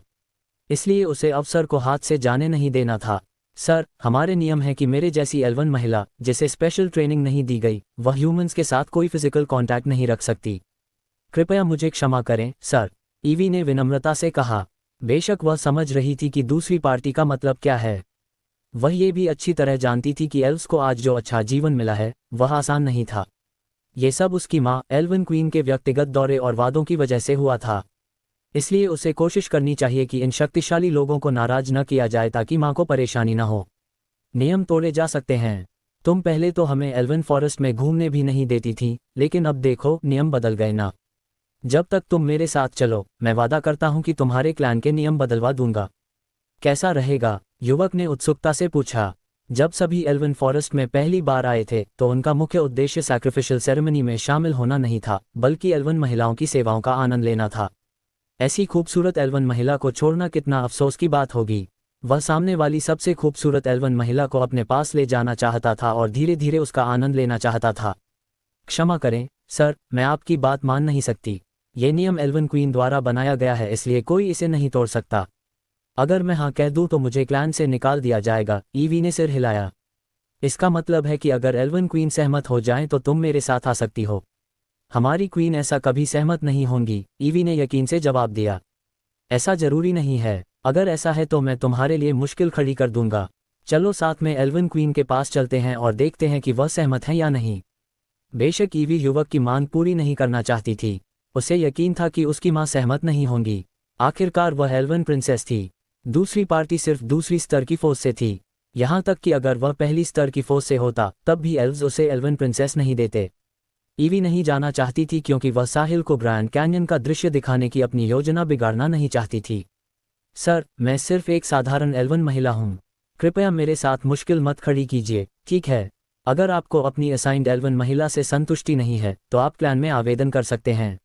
इसलिए उसे अवसर को हाथ से जाने नहीं देना था। सर, हमारे नियम है कि मेरे जैसी एल्वन महिला जिसे स्पेशल ट्रेनिंग नहीं दी गई, वह ह्यूमंस के साथ कोई फिजिकल कांटेक्ट नहीं रख सकती। कृपया मुझे क्षमा करें, सर, ईवी ने विनम्रता से कहा। बेशक वह समझ रही थी कि दूसरी पार्टी का मतलब क्या है। वह ये भी अच्छी तरह जानती थी कि एल्व्स को आज जो अच्छा जीवन मिला है वह आसान नहीं था। ये सब उसकी माँ एल्वन क्वीन के व्यक्तिगत दौरे और वादों की वजह से हुआ था। इसलिए उसे कोशिश करनी चाहिए कि इन शक्तिशाली लोगों को नाराज न किया जाए ताकि माँ को परेशानी न हो। नियम तोड़े जा सकते हैं। तुम पहले तो हमें एल्वन फॉरेस्ट में घूमने भी नहीं देती थी, लेकिन अब देखो नियम बदल गए ना। जब तक तुम मेरे साथ चलो, मैं वादा करता हूं कि तुम्हारे क्लैन के नियम बदलवा दूंगा। कैसा रहेगा? युवक ने उत्सुकता से पूछा। जब सभी एल्वन फॉरेस्ट में पहली बार आए थे तो उनका मुख्य उद्देश्य सैक्रिफिशियल सेरेमनी में शामिल होना नहीं था, बल्कि एल्वन महिलाओं की सेवाओं का आनंद लेना था। ऐसी खूबसूरत एल्वन महिला को छोड़ना कितना अफसोस की बात होगी। वह सामने वाली सबसे खूबसूरत एल्वन महिला को अपने पास ले जाना चाहता था और धीरे धीरे उसका आनंद लेना चाहता था। क्षमा करें सर, मैं आपकी बात मान नहीं सकती। ये नियम एल्वन क्वीन द्वारा बनाया गया है, इसलिए कोई इसे नहीं तोड़ सकता। अगर मैं हाँ कह दूं तो मुझे क्लैन से निकाल दिया जाएगा। ईवी ने सिर हिलाया। इसका मतलब है कि अगर एल्वन क्वीन सहमत हो जाएं तो तुम मेरे साथ आ सकती हो। हमारी क्वीन ऐसा कभी सहमत नहीं होंगी, ईवी ने यकीन से जवाब दिया। ऐसा जरूरी नहीं है, अगर ऐसा है तो मैं तुम्हारे लिए मुश्किल खड़ी कर दूंगा। चलो साथ में एल्वन क्वीन के पास चलते हैं और देखते हैं कि वह सहमत है या नहीं। बेशक ईवी युवक की मांग पूरी नहीं करना चाहती थी। उसे यकीन था कि उसकी मां सहमत नहीं होंगी। आखिरकार वह एल्वन प्रिंसेस थी। दूसरी पार्टी सिर्फ दूसरी स्तर की फोर्स से थी। यहाँ तक कि अगर वह पहली स्तर की फोर्स से होता तब भी एल्व्स उसे एल्वन प्रिंसेस नहीं देते। ईवी नहीं जाना चाहती थी क्योंकि वह साहिल को ग्रैंड कैन्यन का दृश्य दिखाने की अपनी योजना बिगाड़ना नहीं चाहती थी। सर, मैं सिर्फ एक साधारण एल्वन महिला हूँ। कृपया मेरे साथ मुश्किल मत खड़ी कीजिए, ठीक है? अगर आपको अपनी असाइंड एल्वन महिला से संतुष्टि नहीं है तो आप क्लैन में आवेदन कर सकते हैं।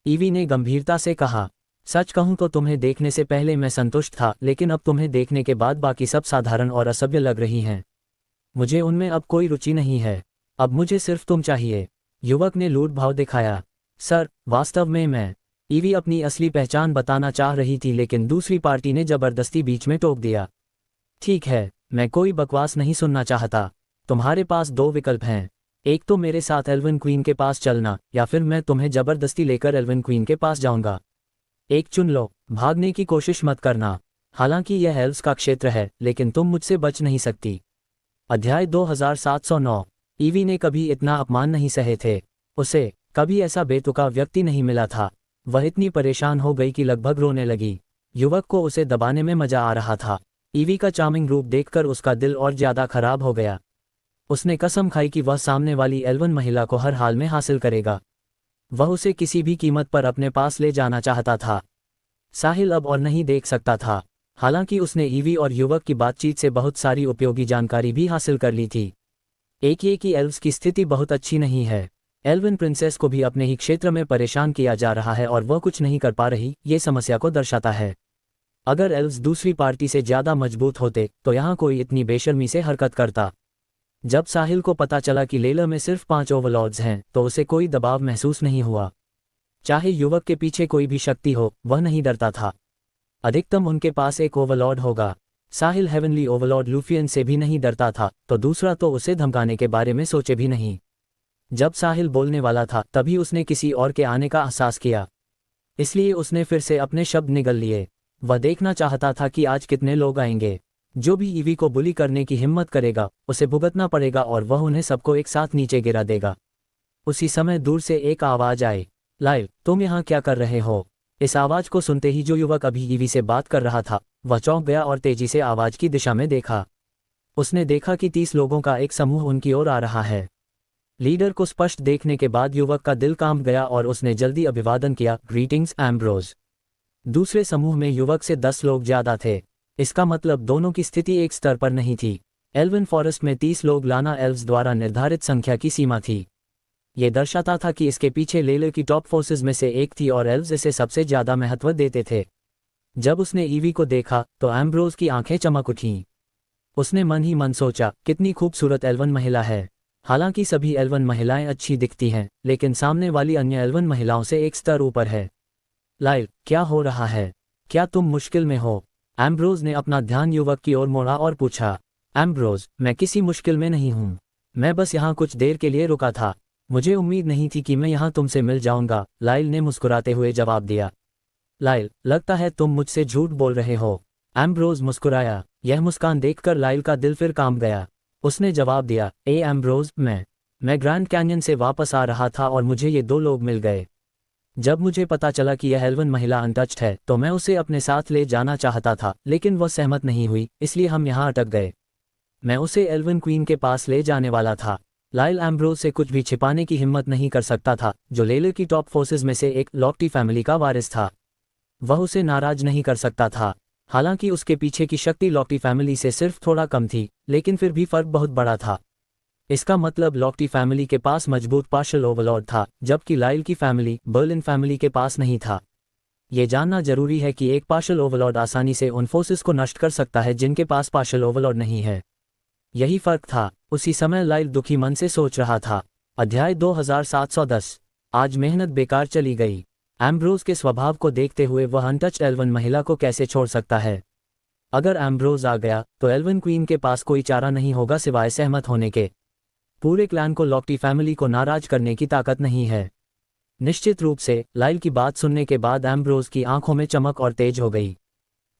ईवी ने गंभीरता से कहा। सच कहूं तो तुम्हें देखने से पहले मैं संतुष्ट था, लेकिन अब तुम्हें देखने के बाद बाकी सब साधारण और असभ्य लग रही हैं। मुझे उनमें अब कोई रुचि नहीं है। अब मुझे सिर्फ तुम चाहिए। युवक ने लूट भाव दिखाया। सर, वास्तव में मैं। ईवी अपनी असली पहचान बताना चाह रही थी, लेकिन दूसरी पार्टी ने जबरदस्ती बीच में टोक दिया। ठीक है, मैं कोई बकवास नहीं सुनना चाहता। तुम्हारे पास दो विकल्प हैं। एक तो मेरे साथ एल्वन क्वीन के पास चलना, या फिर मैं तुम्हें जबरदस्ती लेकर एल्वन क्वीन के पास जाऊंगा। एक चुन लो। भागने की कोशिश मत करना। हालांकि यह एल्व्स का क्षेत्र है, लेकिन तुम मुझसे बच नहीं सकती। अध्याय 2709। ईवी ने कभी इतना अपमान नहीं सहे थे। उसे कभी ऐसा बेतुका व्यक्ति नहीं मिला था। वह इतनी परेशान हो गई कि लगभग रोने लगी। युवक को उसे दबाने में मजा आ रहा था। ईवी का चार्मिंग रूप देखकर उसका दिल और ज्यादा खराब हो गया। उसने कसम खाई कि वह सामने वाली एल्वन महिला को हर हाल में हासिल करेगा। वह उसे किसी भी कीमत पर अपने पास ले जाना चाहता था। साहिल अब और नहीं देख सकता था। हालांकि उसने ईवी और युवक की बातचीत से बहुत सारी उपयोगी जानकारी भी हासिल कर ली थी। एक ये कि एल्व्स की स्थिति बहुत अच्छी नहीं है। एल्वन प्रिंसेस को भी अपने ही क्षेत्र में परेशान किया जा रहा है और वह कुछ नहीं कर पा रही, ये समस्या को दर्शाता है। अगर एल्व्स दूसरी पार्टी से ज्यादा मजबूत होते तो यहाँ कोई इतनी बेशर्मी से हरकत करता। जब साहिल को पता चला कि लेला में सिर्फ 5 ओवरलॉर्ड्स हैं तो उसे कोई दबाव महसूस नहीं हुआ। चाहे युवक के पीछे कोई भी शक्ति हो, वह नहीं डरता था। अधिकतम उनके पास एक ओवरलॉर्ड होगा। साहिल हेवनली ओवरलॉर्ड लूफियन से भी नहीं डरता था, तो दूसरा तो उसे धमकाने के बारे में सोचे भी नहीं। जब साहिल बोलने वाला था तभी उसने किसी और के आने का एहसास किया, इसलिए उसने फिर से अपने शब्द निगल लिए। वह देखना चाहता था कि आज कितने लोग आएंगे। जो भी ईवी को बुली करने की हिम्मत करेगा उसे भुगतना पड़ेगा और वह उन्हें सबको एक साथ नीचे गिरा देगा। उसी समय दूर से एक आवाज आई, लाइव, तुम यहाँ क्या कर रहे हो? इस आवाज को सुनते ही जो युवक अभी ईवी से बात कर रहा था वह चौंक गया और तेजी से आवाज की दिशा में देखा। उसने देखा कि 30 लोगों का एक समूह उनकी ओर आ रहा है। लीडर को स्पष्ट देखने के बाद युवक का दिल कांप गया और उसने जल्दी अभिवादन किया, ग्रीटिंग्स एम्ब्रोज। दूसरे समूह में युवक से 10 लोग ज्यादा थे। इसका मतलब दोनों की स्थिति एक स्तर पर नहीं थी। एल्वन फॉरेस्ट में 30 लोग लाना एल्व्स द्वारा निर्धारित संख्या की सीमा थी। ये दर्शाता था कि इसके पीछे लेले की टॉप फोर्सेज में से एक थी और एल्व्स इसे सबसे ज्यादा महत्व देते थे। जब उसने ईवी को देखा तो एम्ब्रोज की आंखें चमक उठीं। उसने मन ही मन सोचा, कितनी खूबसूरत एल्वन महिला है। हालांकि सभी एल्वन महिलाएं अच्छी दिखती हैं, लेकिन सामने वाली अन्य एल्वन महिलाओं से एक स्तर ऊपर है। लाइव, क्या हो रहा है? क्या तुम मुश्किल में हो? एम्ब्रोज ने अपना ध्यान युवक की ओर मोड़ा और पूछा। एम्ब्रोज, मैं किसी मुश्किल में नहीं हूँ। मैं बस यहाँ कुछ देर के लिए रुका था। मुझे उम्मीद नहीं थी कि मैं यहाँ तुमसे मिल जाऊंगा, लाइल ने मुस्कुराते हुए जवाब दिया। लाइल, लगता है तुम मुझसे झूठ बोल रहे हो। एम्ब्रोज मुस्कुराया। यह मुस्कान देखकर लाइल का दिल फिर कांप गया। उसने जवाब दिया, ए एम्ब्रोज, मैं ग्रैंड कैन्यन से वापस आ रहा था और मुझे ये 2 लोग मिल गए। जब मुझे पता चला कि यह एल्वन महिला अनटच्ड है तो मैं उसे अपने साथ ले जाना चाहता था, लेकिन वह सहमत नहीं हुई, इसलिए हम यहाँ अटक गए। मैं उसे एल्वन क्वीन के पास ले जाने वाला था। लाइल एम्ब्रोज से कुछ भी छिपाने की हिम्मत नहीं कर सकता था, जो लेले की टॉप फोर्सेज में से एक लॉक्टी फैमिली का वारिस था। वह उसे नाराज नहीं कर सकता था। हालांकि उसके पीछे की शक्ति लॉक्टी फैमिली से सिर्फ थोड़ा कम थी, लेकिन फिर भी फर्क बहुत बड़ा था। इसका मतलब लॉक्टी फैमिली के पास मजबूत पार्शल ओवरलॉर्ड था, जबकि लाइल की फैमिली बर्लिन फैमिली के पास नहीं था। ये जानना जरूरी है कि एक पार्शियल ओवरलॉर्ड आसानी से उन फोर्सेस को नष्ट कर सकता है जिनके पास पार्शियल ओवरलॉर्ड नहीं है। यही फर्क था। उसी समय लाइल दुखी मन से सोच रहा था। अध्याय 2710। आज मेहनत बेकार चली गई। एम्ब्रोज के स्वभाव को देखते हुए वह अनटच्ड एल्वन महिला को कैसे छोड़ सकता है। अगर एम्ब्रोज आ गया तो एल्वन क्वीन के पास कोई चारा नहीं होगा सिवाय सहमत होने के। पूरे क्लैन को लॉक्टी फैमिली को नाराज करने की ताकत नहीं है। निश्चित रूप से लाइल की बात सुनने के बाद एम्ब्रोज की आंखों में चमक और तेज हो गई।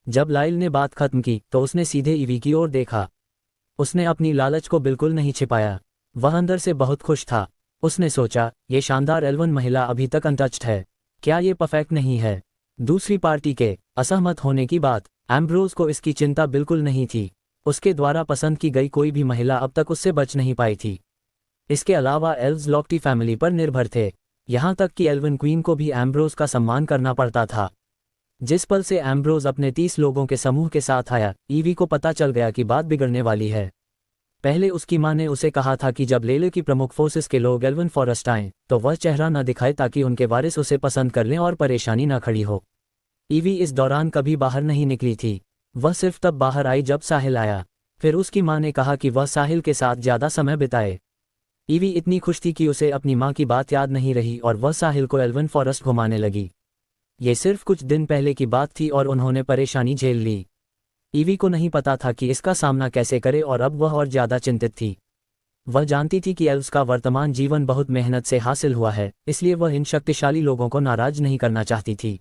जब लाइल ने बात खत्म की तो उसने सीधे ईवी की ओर देखा। उसने अपनी लालच को बिल्कुल नहीं छिपाया। वह अंदर से बहुत खुश था। उसने सोचा, ये शानदार एल्वन महिला अभी तक अनटच्ड है। क्या ये परफेक्ट नहीं है? दूसरी पार्टी के असहमत होने की बात, एम्ब्रोज को इसकी चिंता बिल्कुल नहीं थी। उसके द्वारा पसंद की गई कोई भी महिला अब तक उससे बच नहीं पाई थी। इसके अलावा एल्व्स लॉक्टी फैमिली पर निर्भर थे। यहाँ तक कि एल्वन क्वीन को भी एम्ब्रोज का सम्मान करना पड़ता था। जिस पल से एम्ब्रोज अपने 30 लोगों के समूह के साथ आया, ईवी को पता चल गया कि बात बिगड़ने वाली है। पहले उसकी माँ ने उसे कहा था कि जब लेले की प्रमुख फोर्सेस के लोग एल्वन फॉरेस्ट आएं, तो वह चेहरा न दिखाए ताकि उनके वारिस उसे पसंद कर लें और परेशानी न खड़ी हो। ईवी इस दौरान कभी बाहर नहीं निकली थी। वह सिर्फ तब बाहर आई जब साहिल आया। फिर उसकी माँ ने कहा कि वह साहिल के साथ ज़्यादा समय बिताए। ईवी इतनी खुश थी कि उसे अपनी माँ की बात याद नहीं रही और वह साहिल को एल्वन फॉरेस्ट घुमाने लगी। ये सिर्फ कुछ दिन पहले की बात थी और उन्होंने परेशानी झेल ली। ईवी को नहीं पता था कि इसका सामना कैसे करे और अब वह और ज़्यादा चिंतित थी। वह जानती थी कि एल्व्स का वर्तमान जीवन बहुत मेहनत से हासिल हुआ है, इसलिए वह इन शक्तिशाली लोगों को नाराज नहीं करना चाहती थी।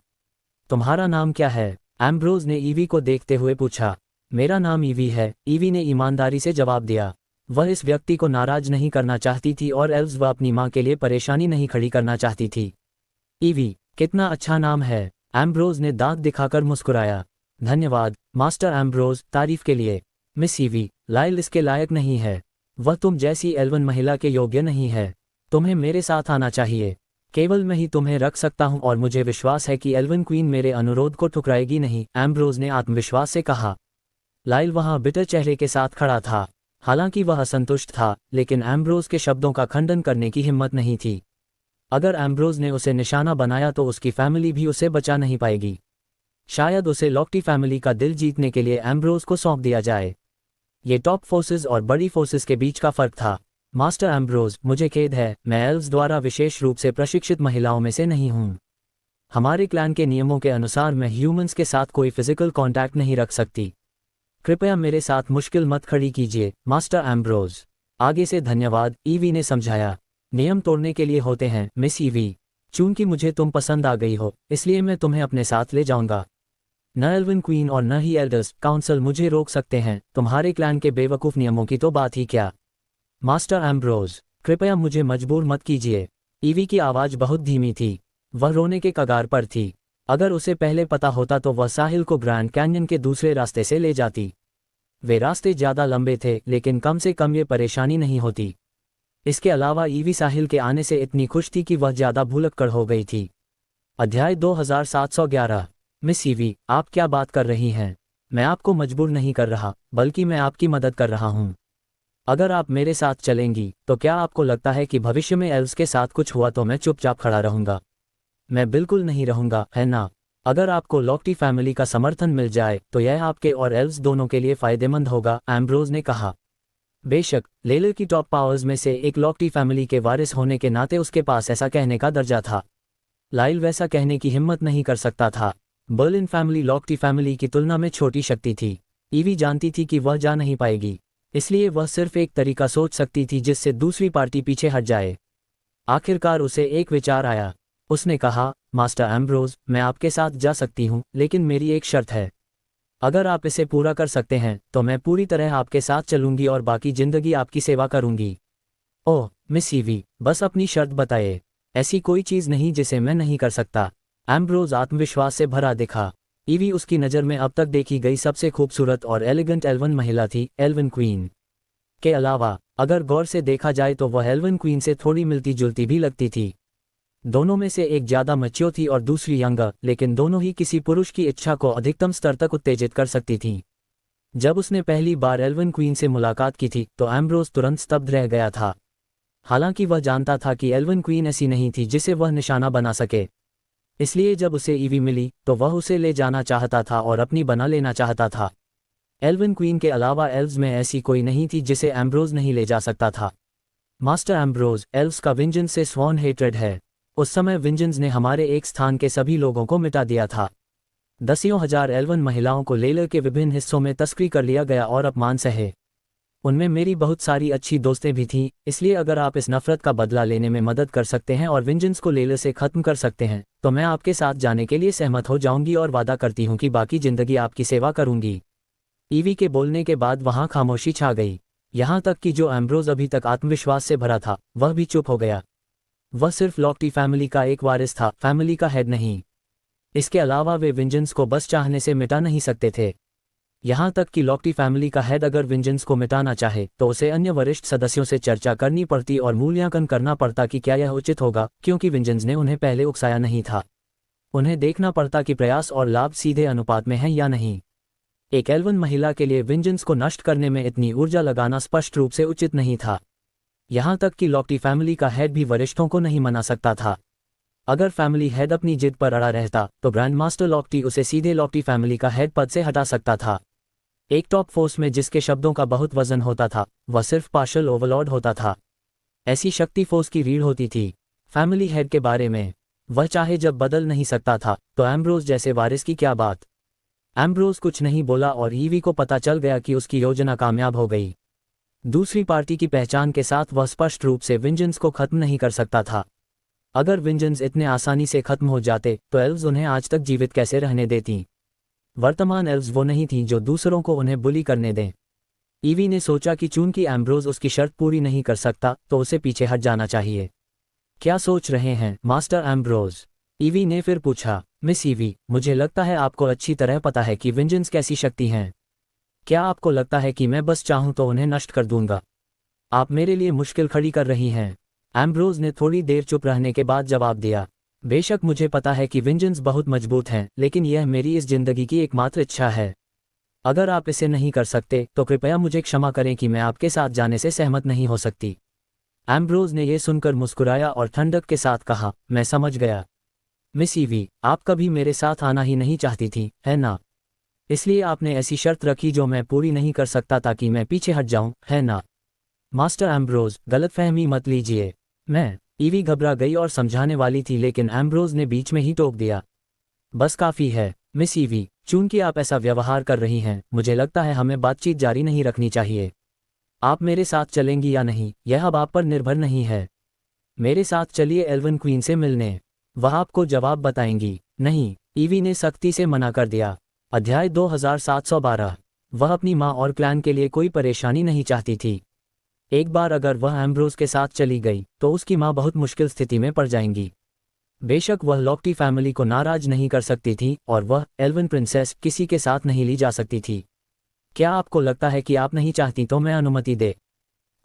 तुम्हारा नाम क्या है? एम्ब्रोज ने ईवी को देखते हुए पूछा। मेरा नाम ईवी है, ईवी ने ईमानदारी से जवाब दिया। वह इस व्यक्ति को नाराज नहीं करना चाहती थी और एल्व्स वह अपनी माँ के लिए परेशानी नहीं खड़ी करना चाहती थी। ईवी, कितना अच्छा नाम है, एम्ब्रोज ने दांत दिखाकर मुस्कुराया। धन्यवाद मास्टर एम्ब्रोज, तारीफ के लिए। मिस ईवी, लाइल इसके लायक नहीं है। वह तुम जैसी एल्वन महिला के योग्य नहीं है। तुम्हें मेरे साथ आना चाहिए। केवल मैं ही तुम्हें रख सकता हूं और मुझे विश्वास है कि एल्वन क्वीन मेरे अनुरोध को ठुकराएगी नहीं, एम्ब्रोज ने आत्मविश्वास से कहा। लाइल वहां बिटर चेहरे के साथ खड़ा था। हालांकि वह असंतुष्ट था, लेकिन एम्ब्रोज के शब्दों का खंडन करने की हिम्मत नहीं थी। अगर एम्ब्रोज ने उसे निशाना बनाया तो उसकी फैमिली भी उसे बचा नहीं पाएगी। शायद उसे लॉक्टी फैमिली का दिल जीतने के लिए एम्ब्रोज को सौंप दिया जाए। ये टॉप फोर्सेस और बड़ी फोर्सेस के बीच का फर्क था। मास्टर एम्ब्रोज, मुझे खेद है, मैं एल्व्स द्वारा विशेष रूप से प्रशिक्षित महिलाओं में से नहीं हूँ। हमारे क्लैन के नियमों के अनुसार मैं ह्यूमंस के साथ कोई फिजिकल कांटेक्ट नहीं रख सकती। कृपया मेरे साथ मुश्किल मत खड़ी कीजिए मास्टर एम्ब्रोज। आगे से धन्यवाद, ईवी ने समझाया। नियम तोड़ने के लिए होते हैं मिस ईवी। चूंकि मुझे तुम पसंद आ गई हो, इसलिए मैं तुम्हें अपने साथ ले जाऊंगा। न एल्वन क्वीन और न ही एल्डर्स काउंसिल मुझे रोक सकते हैं। तुम्हारे क्लैन के बेवकूफ़ नियमों की तो बात ही क्या। मास्टर एम्ब्रोज, कृपया मुझे मजबूर मत कीजिए। ईवी की आवाज़ बहुत धीमी थी। वह रोने के कगार पर थी। अगर उसे पहले पता होता तो वह साहिल को ग्रैंड कैन्यन के दूसरे रास्ते से ले जाती। वे रास्ते ज़्यादा लंबे थे, लेकिन कम से कम ये परेशानी नहीं होती। इसके अलावा ईवी साहिल के आने से इतनी खुश थी कि वह ज़्यादा भूलक्कड़ हो गई थी। अध्याय 2711। मिस ईवी, आप क्या बात कर रही हैं? मैं आपको मजबूर नहीं कर रहा, बल्कि मैं आपकी मदद कर रहा हूँ। अगर आप मेरे साथ चलेंगी तो क्या आपको लगता है कि भविष्य में एल्व्स के साथ कुछ हुआ तो मैं चुपचाप खड़ा रहूँगा? मैं बिल्कुल नहीं रहूँगा, है ना? अगर आपको लॉक्टी फैमिली का समर्थन मिल जाए तो यह आपके और एल्व्स दोनों के लिए फ़ायदेमंद होगा, एम्ब्रोज ने कहा। बेशक, लेले की टॉप पावर्स में से एक लॉक्टी फैमिली के वारिस होने के नाते उसके पास ऐसा कहने का दर्जा था। लाइल वैसा कहने की हिम्मत नहीं कर सकता था। बर्लिन फैमिली लॉक्टी फैमिली की तुलना में छोटी शक्ति थी। ईवी जानती थी कि वह जा नहीं पाएगी, इसलिए वह सिर्फ एक तरीका सोच सकती थी जिससे दूसरी पार्टी पीछे हट जाए। आखिरकार उसे एक विचार आया। उसने कहा, मास्टर एम्ब्रोज, मैं आपके साथ जा सकती हूँ, लेकिन मेरी एक शर्त है। अगर आप इसे पूरा कर सकते हैं तो मैं पूरी तरह आपके साथ चलूंगी और बाकी जिंदगी आपकी सेवा करूंगी। ओह मिस ईवी, बस अपनी शर्त बताइए। ऐसी कोई चीज़ नहीं जिसे मैं नहीं कर सकता। एम्ब्रोज आत्मविश्वास से भरा दिखा। ईवी उसकी नज़र में अब तक देखी गई सबसे खूबसूरत और एलिगेंट एल्वन महिला थी, एल्वन क्वीन के अलावा। अगर गौर से देखा जाए तो वह एल्वन क्वीन से थोड़ी मिलती जुलती भी लगती थी। दोनों में से एक ज़्यादा मैच्योर थी और दूसरी यंगर, लेकिन दोनों ही किसी पुरुष की इच्छा को अधिकतम स्तर तक उत्तेजित कर सकती थीं। जब उसने पहली बार एल्वन क्वीन से मुलाकात की थी तो एम्ब्रोज तुरंत स्तब्ध रह गया था। हालांकि वह जानता था कि एल्वन क्वीन ऐसी नहीं थी जिसे वह निशाना बना सके। इसलिए जब उसे ईवी मिली तो वह उसे ले जाना चाहता था और अपनी बना लेना चाहता था। एल्विन क्वीन के अलावा एल्व्स में ऐसी कोई नहीं थी जिसे एम्ब्रोज नहीं ले जा सकता था। मास्टर एम्ब्रोज, एल्व्स का विंजेंस से स्वॉन हेट्रेड है। उस समय विंजेंस ने हमारे एक स्थान के सभी लोगों को मिटा दिया था। दसियों हजार एल्वन महिलाओं को लेलर के विभिन्न हिस्सों में तस्करी कर लिया गया और अपमान सहे। उनमें मेरी बहुत सारी अच्छी दोस्तें भी थीं, इसलिए अगर आप इस नफरत का बदला लेने में मदद कर सकते हैं और विंजेंस को लेलर से खत्म कर सकते हैं तो मैं आपके साथ जाने के लिए सहमत हो जाऊंगी और वादा करती हूं कि बाकी जिंदगी आपकी सेवा करूंगी। ईवी के बोलने के बाद वहां खामोशी छा गई। यहां तक कि जो एम्ब्रोज अभी तक आत्मविश्वास से भरा था वह भी चुप हो गया। वह सिर्फ लॉक्टी फैमिली का एक वारिस था, फैमिली का हेड नहीं। इसके अलावा वे विंजेंस को बस चाहने से मिटा नहीं सकते थे। यहां तक कि लॉक्टी फैमिली का हेड अगर विंजेंस को मिटाना चाहे तो उसे अन्य वरिष्ठ सदस्यों से चर्चा करनी पड़ती और मूल्यांकन करना पड़ता कि क्या यह उचित होगा, क्योंकि विंजेंस ने उन्हें पहले उकसाया नहीं था। उन्हें देखना पड़ता कि प्रयास और लाभ सीधे अनुपात में हैं या नहीं। एक एल्वन महिला के लिए विंजेंस को नष्ट करने में इतनी ऊर्जा लगाना स्पष्ट रूप से उचित नहीं था। यहां तक कि लॉक्टी फैमिली का हेड भी वरिष्ठों को नहीं मना सकता था। अगर फैमिली हेड अपनी जिद पर अड़ा रहता तो ग्रैंड मास्टर लॉक्टी उसे सीधे लॉक्टी फैमिली का हेड पद से हटा सकता था। एक टॉप फोर्स में जिसके शब्दों का बहुत वजन होता था वह सिर्फ पार्शल ओवरलॉर्ड होता था। ऐसी शक्ति फोर्स की रीढ़ होती थी। फैमिली हेड के बारे में वह चाहे जब बदल नहीं सकता था तो एम्ब्रोज जैसे वारिस की क्या बात। एम्ब्रोज कुछ नहीं बोला और ईवी को पता चल गया कि उसकी योजना कामयाब हो गई। दूसरी पार्टी की पहचान के साथ वह स्पष्ट रूप से विंजेंस को खत्म नहीं कर सकता था। अगर विंजेंस इतने आसानी से खत्म हो जाते तो एल्व्स उन्हें आज तक जीवित कैसे रहने देती। वर्तमान एल्व्स वो नहीं थीं जो दूसरों को उन्हें बुली करने दें। ईवी ने सोचा कि चूंकि एम्ब्रोज उसकी शर्त पूरी नहीं कर सकता तो उसे पीछे हट जाना चाहिए। क्या सोच रहे हैं मास्टर एम्ब्रोज? ईवी ने फिर पूछा। मिस ईवी, मुझे लगता है आपको अच्छी तरह पता है कि विंजेंस कैसी शक्ति हैं। क्या आपको लगता है कि मैं बस चाहूं तो उन्हें नष्ट कर दूंगा? आप मेरे लिए मुश्किल खड़ी कर रही हैं। एम्ब्रोज ने थोड़ी देर चुप रहने के बाद जवाब दिया। बेशक मुझे पता है कि विंजेंस बहुत मजबूत हैं, लेकिन यह मेरी इस जिंदगी की एकमात्र इच्छा है। अगर आप इसे नहीं कर सकते तो कृपया मुझे क्षमा करें कि मैं आपके साथ जाने से सहमत नहीं हो सकती। एम्ब्रोज ने यह सुनकर मुस्कुराया और ठंडक के साथ कहा, मैं समझ गया। मिस ईवी, आप कभी मेरे साथ आना ही नहीं चाहती थी, है ना? इसलिए आपने ऐसी शर्त रखी जो मैं पूरी नहीं कर सकता ताकि मैं पीछे हट जाऊं, है ना? मास्टर एम्ब्रोज, गलतफहमी मत लीजिए। ईवी घबरा गई और समझाने वाली थी, लेकिन एम्ब्रोज ने बीच में ही टोक दिया। बस काफी है मिस ईवी, चूंकि आप ऐसा व्यवहार कर रही हैं मुझे लगता है हमें बातचीत जारी नहीं रखनी चाहिए। आप मेरे साथ चलेंगी या नहीं यह अब आप पर निर्भर नहीं है। मेरे साथ चलिए एल्वन क्वीन से मिलने, वह आपको जवाब बताएंगी। नहीं, ईवी ने सख्ती से मना कर दिया। अध्याय 2712। वह अपनी माँ और क्लैन के लिए कोई परेशानी नहीं चाहती थी। एक बार अगर वह एम्ब्रोज के साथ चली गई तो उसकी माँ बहुत मुश्किल स्थिति में पड़ जाएंगी। बेशक वह लॉक्टी फैमिली को नाराज नहीं कर सकती थी और वह एल्वन प्रिंसेस किसी के साथ नहीं ली जा सकती थी। क्या आपको लगता है कि आप नहीं चाहती तो मैं अनुमति दे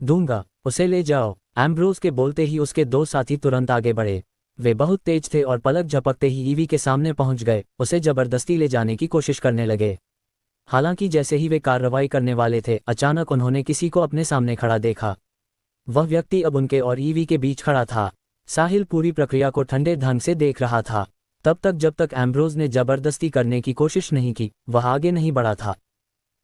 दूंगा, उसे ले जाओ। एम्ब्रोज के बोलते ही उसके दो साथी तुरंत आगे बढ़े। वे बहुत तेज थे और पलक झपकते ही ईवी के सामने पहुंच गए, उसे जबरदस्ती ले जाने की कोशिश करने लगे। हालांकि जैसे ही वे कार्रवाई करने वाले थे अचानक उन्होंने किसी को अपने सामने खड़ा देखा। वह व्यक्ति अब उनके और ईवी के बीच खड़ा था। साहिल पूरी प्रक्रिया को ठंडे ढंग से देख रहा था। तब तक जब तक एम्ब्रोज ने जबरदस्ती करने की कोशिश नहीं की वह आगे नहीं बढ़ा था।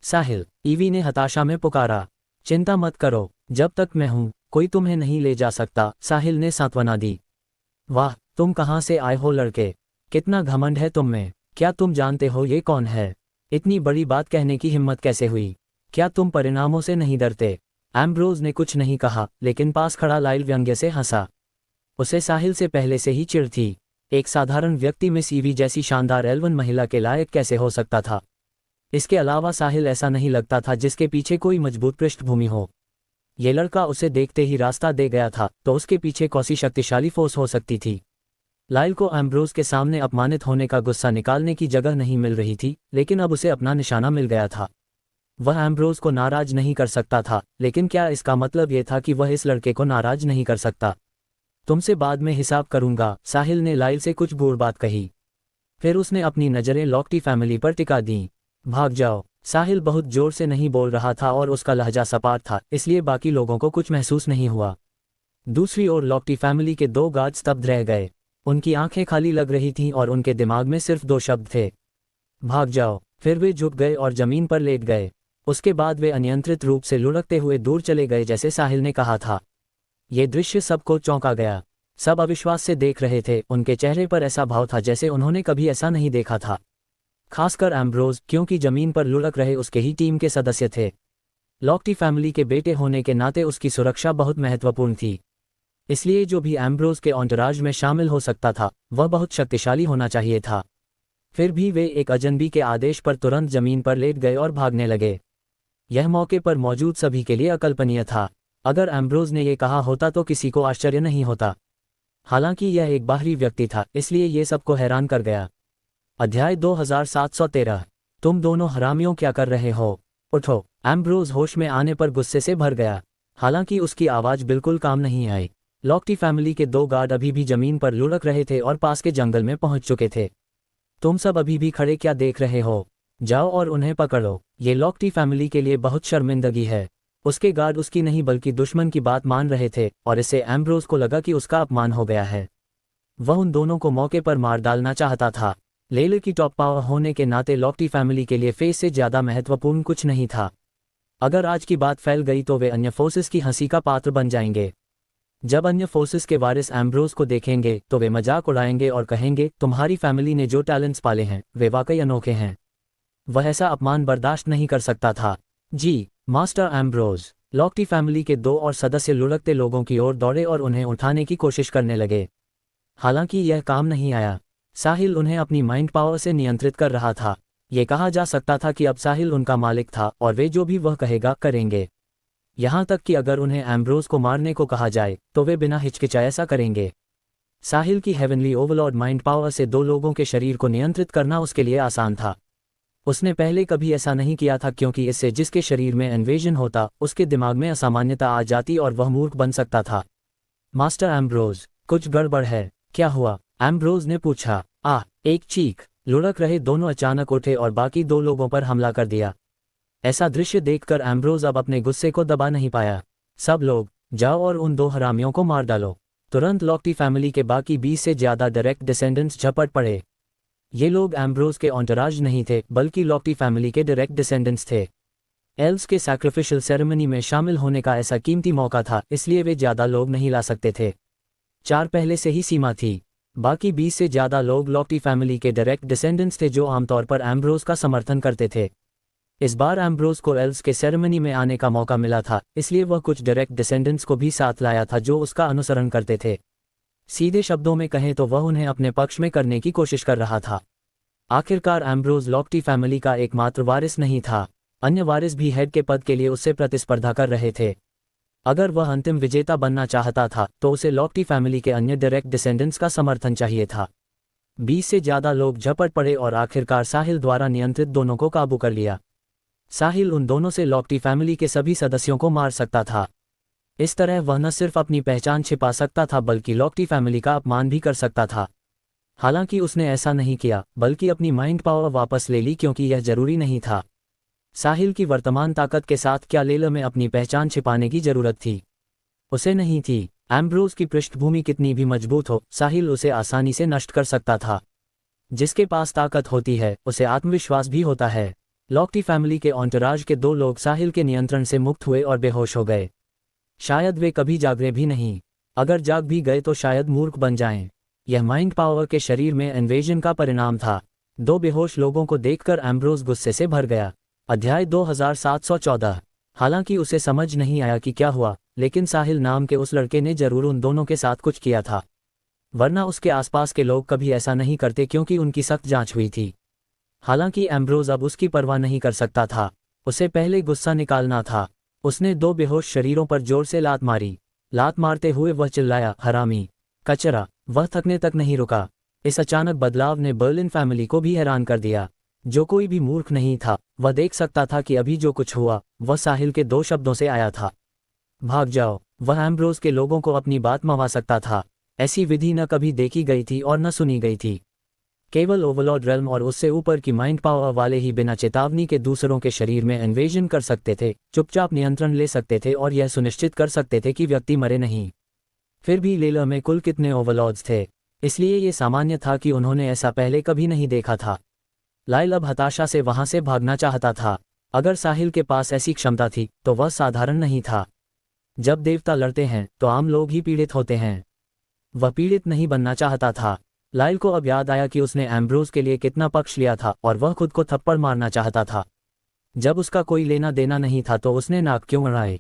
साहिल, ईवी ने हताशा में पुकारा। चिंता मत करो, जब तक मैं हूं कोई तुम्हें नहीं ले जा सकता, साहिल ने सांत्वना दी। वाह, तुम कहां से आए हो लड़के? कितना घमंड है तुम में? क्या तुम जानते हो ये कौन है? इतनी बड़ी बात कहने की हिम्मत कैसे हुई? क्या तुम परिणामों से नहीं डरते? एम्ब्रोज ने कुछ नहीं कहा, लेकिन पास खड़ा लाइल व्यंग्य से हंसा। उसे साहिल से पहले से ही चिढ़ थी। एक साधारण व्यक्ति मिस ईवी जैसी शानदार एल्वन महिला के लायक कैसे हो सकता था? इसके अलावा साहिल ऐसा नहीं लगता था जिसके पीछे कोई मजबूत पृष्ठभूमि हो। ये लड़का उसे देखते ही रास्ता दे गया था तो उसके पीछे कौन सी शक्तिशाली फोर्स हो सकती थी। लाइल को एम्ब्रोज के सामने अपमानित होने का गुस्सा निकालने की जगह नहीं मिल रही थी, लेकिन अब उसे अपना निशाना मिल गया था। वह एम्ब्रोज को नाराज नहीं कर सकता था, लेकिन क्या इसका मतलब यह था कि वह इस लड़के को नाराज नहीं कर सकता? तुमसे बाद में हिसाब करूंगा, साहिल ने लाइल से कुछ गूढ़ बात कही। फिर उसने अपनी नजरें लॉक्टी फैमिली पर टिका दीं। भाग जाओ। साहिल बहुत जोर से नहीं बोल रहा था और उसका लहजा सपाट था, इसलिए बाकी लोगों को कुछ महसूस नहीं हुआ। दूसरी ओर लॉक्टी फैमिली के दो गार्ड स्तब्ध रह गए। उनकी आंखें खाली लग रही थीं और उनके दिमाग में सिर्फ दो शब्द थे, भाग जाओ। फिर वे झुक गए और जमीन पर लेट गए। उसके बाद वे अनियंत्रित रूप से लुढ़कते हुए दूर चले गए जैसे साहिल ने कहा था। ये दृश्य सबको चौंका गया। सब अविश्वास से देख रहे थे, उनके चेहरे पर ऐसा भाव था जैसे उन्होंने कभी ऐसा नहीं देखा था। खासकर एम्ब्रोज, क्योंकि जमीन पर लुढ़क रहे उसके ही टीम के सदस्य थे। लॉक्टी फैमिली के बेटे होने के नाते उसकी सुरक्षा बहुत महत्वपूर्ण थी। इसलिए जो भी एम्ब्रोज के एंटोराज में शामिल हो सकता था वह बहुत शक्तिशाली होना चाहिए था। फिर भी वे एक अजनबी के आदेश पर तुरंत जमीन पर लेट गए और भागने लगे। यह मौके पर मौजूद सभी के लिए अकल्पनीय था। अगर एम्ब्रोज ने यह कहा होता तो किसी को आश्चर्य नहीं होता। हालांकि यह एक बाहरी व्यक्ति था, इसलिए यह सबको हैरान कर गया। अध्याय 2713। तुम दोनों हरामियों क्या कर रहे हो? उठो। एम्ब्रोज होश में आने पर गुस्से से भर गया। हालांकि उसकी आवाज बिल्कुल काम नहीं आई। लॉक्टी फैमिली के दो गार्ड अभी भी जमीन पर लुढ़क रहे थे और पास के जंगल में पहुंच चुके थे। तुम सब अभी भी खड़े क्या देख रहे हो? जाओ और उन्हें पकड़ो। ये लॉक्टी फैमिली के लिए बहुत शर्मिंदगी है। उसके गार्ड उसकी नहीं बल्कि दुश्मन की बात मान रहे थे और इससे एम्ब्रोज को लगा कि उसका अपमान हो गया है। वह उन दोनों को मौके पर मार डालना चाहता था। लेले की टॉप पावर होने के नाते लॉक्टी फैमिली के लिए फेस से ज्यादा महत्वपूर्ण कुछ नहीं था। अगर आज की बात फैल गई तो वे अन्य फोर्सेस की हंसी का पात्र बन जाएंगे। जब अन्य फोर्सेस के वारिस एम्ब्रोज को देखेंगे तो वे मजाक उड़ाएंगे और कहेंगे, तुम्हारी फैमिली ने जो टैलेंट्स पाले हैं वे वाकई अनोखे हैं। वह ऐसा अपमान बर्दाश्त नहीं कर सकता था। जी मास्टर एम्ब्रोज। लॉक्टी फैमिली के दो और सदस्य लुढ़कते लोगों की ओर दौड़े और उन्हें उठाने की कोशिश करने लगे। हालांकि यह काम नहीं आया। साहिल उन्हें अपनी माइंड पावर से नियंत्रित कर रहा था। ये कहा जा सकता था कि अब साहिल उनका मालिक था और वे जो भी वह कहेगा करेंगे। यहाँ तक कि अगर उन्हें एम्ब्रोज को मारने को कहा जाए तो वे बिना हिचकिचाए ऐसा करेंगे। साहिल की हेवनली ओवरलॉर्ड माइंड पावर से दो लोगों के शरीर को नियंत्रित करना उसके लिए आसान था। उसने पहले कभी ऐसा नहीं किया था क्योंकि इससे जिसके शरीर में इन्वेजन होता उसके दिमाग में असामान्यता आ जाती और वह मूर्ख बन सकता था। मास्टर एम्ब्रोज, कुछ गड़बड़ है। क्या हुआ? एम्ब्रोज ने पूछा। एक चीख। लुढ़क रहे दोनों अचानक उठे और बाकी दो लोगों पर हमला कर दिया। ऐसा दृश्य देखकर एम्ब्रोज अब अपने गुस्से को दबा नहीं पाया। सब लोग जाओ और उन दो हरामियों को मार डालो। तुरंत लॉक्टी फैमिली के बाकी 20 से ज्यादा डायरेक्ट डिसेंडेंट्स झपट पड़े। ये लोग एम्ब्रोज के एंटोराज नहीं थे बल्कि लॉक्टी फैमिली के डायरेक्ट डिसेंडेंट्स थे। एल्व्स के सैक्रिफिशियल सेरेमनी में शामिल होने का ऐसा कीमती मौका था, इसलिए वे ज्यादा लोग नहीं ला सकते थे। 4 पहले से ही सीमा थी। बाकी 20 से ज्यादा लोग लॉक्टी फैमिली के डायरेक्ट डिसेंडेंट्स थे जो आमतौर पर एम्ब्रोज का समर्थन करते थे। इस बार एम्ब्रोज को एल्व्स के सेरेमनी में आने का मौका मिला था, इसलिए वह कुछ डायरेक्ट डिसेंडेंट्स को भी साथ लाया था जो उसका अनुसरण करते थे। सीधे शब्दों में कहें तो वह उन्हें अपने पक्ष में करने की कोशिश कर रहा था। आखिरकार एम्ब्रोज लॉक्टी फैमिली का एकमात्र वारिस नहीं था। अन्य वारिस भी हेड के पद के लिए उससे प्रतिस्पर्धा कर रहे थे। अगर वह अंतिम विजेता बनना चाहता था तो उसे लॉक्टी फैमिली के अन्य डायरेक्ट डिसेंडेंट्स का समर्थन चाहिए था। 20 से ज्यादा लोग झपट पड़े और आखिरकार साहिल द्वारा नियंत्रित दोनों को काबू कर लिया। साहिल उन दोनों से लॉक्टी फैमिली के सभी सदस्यों को मार सकता था। इस तरह वह न सिर्फ अपनी पहचान छिपा सकता था बल्कि लॉक्टी फैमिली का अपमान भी कर सकता था। हालांकि उसने ऐसा नहीं किया बल्कि अपनी माइंड पावर वापस ले ली क्योंकि यह जरूरी नहीं था। साहिल की वर्तमान ताकत के साथ क्या लेला में अपनी पहचान छिपाने की जरूरत थी? उसे नहीं थी। एम्ब्रोज की पृष्ठभूमि कितनी भी मजबूत हो, साहिल उसे आसानी से नष्ट कर सकता था। जिसके पास ताकत होती है उसे आत्मविश्वास भी होता है। लॉक्टी फैमिली के एंटोराज के दो लोग साहिल के नियंत्रण से मुक्त हुए और बेहोश हो गए। शायद वे कभी जागरे भी नहीं। अगर जाग भी गए तो शायद मूर्ख बन जाएं। यह माइंड पावर के शरीर में इन्वेजन का परिणाम था। दो बेहोश लोगों को देखकर एम्ब्रोज गुस्से से भर गया। अध्याय 2714। हालांकि उसे समझ नहीं आया कि क्या हुआ, लेकिन साहिल नाम के उस लड़के ने जरूर उन दोनों के साथ कुछ किया था, वरना उसके आसपास के लोग कभी ऐसा नहीं करते क्योंकि उनकी सख्त जांच हुई थी। हालांकि एम्ब्रोज अब उसकी परवाह नहीं कर सकता था। उसे पहले गुस्सा निकालना था। उसने दो बेहोश शरीरों पर जोर से लात मारी। लात मारते हुए वह चिल्लाया, हरामी, कचरा। वह थकने तक नहीं रुका। इस अचानक बदलाव ने बर्लिन फैमिली को भी हैरान कर दिया। जो कोई भी मूर्ख नहीं था वह देख सकता था कि अभी जो कुछ हुआ वह साहिल के 2 शब्दों से आया था, भाग जाओ। वह एम्ब्रोज के लोगों को अपनी बात मनवा सकता था। ऐसी विधि न कभी देखी गई थी और न सुनी गई थी। केवल ओवरलॉर्ड रेल्म और उससे ऊपर की माइंड पावर वाले ही बिना चेतावनी के दूसरों के शरीर में इन्वेजन कर सकते थे, चुपचाप नियंत्रण ले सकते थे और यह सुनिश्चित कर सकते थे कि व्यक्ति मरे नहीं। फिर भी लेला में कुल कितने ओवरलॉर्ड्स थे? इसलिए ये सामान्य था कि उन्होंने ऐसा पहले कभी नहीं देखा था। लाइल अब हताशा से वहां से भागना चाहता था। अगर साहिल के पास ऐसी क्षमता थी तो वह साधारण नहीं था। जब देवता लड़ते हैं तो आम लोग ही पीड़ित होते हैं। वह पीड़ित नहीं बनना चाहता था। लाइल को अब याद आया कि उसने एम्ब्रोज के लिए कितना पक्ष लिया था और वह खुद को थप्पड़ मारना चाहता था। जब उसका कोई लेना देना नहीं था तो उसने नाक क्यों अड़ाए।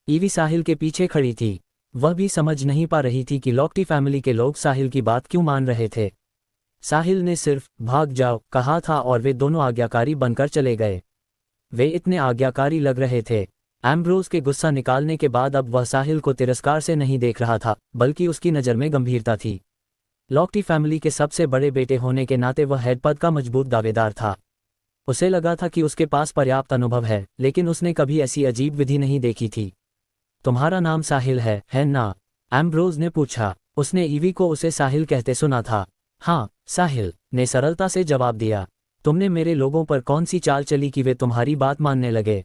ईवी साहिल के पीछे खड़ी थी। वह भी समझ नहीं पा रही थी कि लॉक्टी फैमिली के लोग साहिल की बात क्यों मान रहे थे। साहिल ने सिर्फ भाग जाओ कहा था और वे दोनों आज्ञाकारी बनकर चले गए। वे इतने आज्ञाकारी लग रहे थे। एम्ब्रोज के गुस्सा निकालने के बाद अब वह साहिल को तिरस्कार से नहीं देख रहा था, बल्कि उसकी नज़र में गंभीरता थी। लॉक्टी फैमिली के सबसे बड़े बेटे होने के नाते वह हेड पद का मजबूत दावेदार था। उसे लगा था कि उसके पास पर्याप्त अनुभव है, लेकिन उसने कभी ऐसी अजीब विधि नहीं देखी थी। तुम्हारा नाम साहिल है ना? एम्ब्रोज ने पूछा। उसने ईवी को उसे साहिल कहते सुना था। हाँ, साहिल ने सरलता से जवाब दिया। तुमने मेरे लोगों पर कौन सी चाल चली कि वे तुम्हारी बात मानने लगे?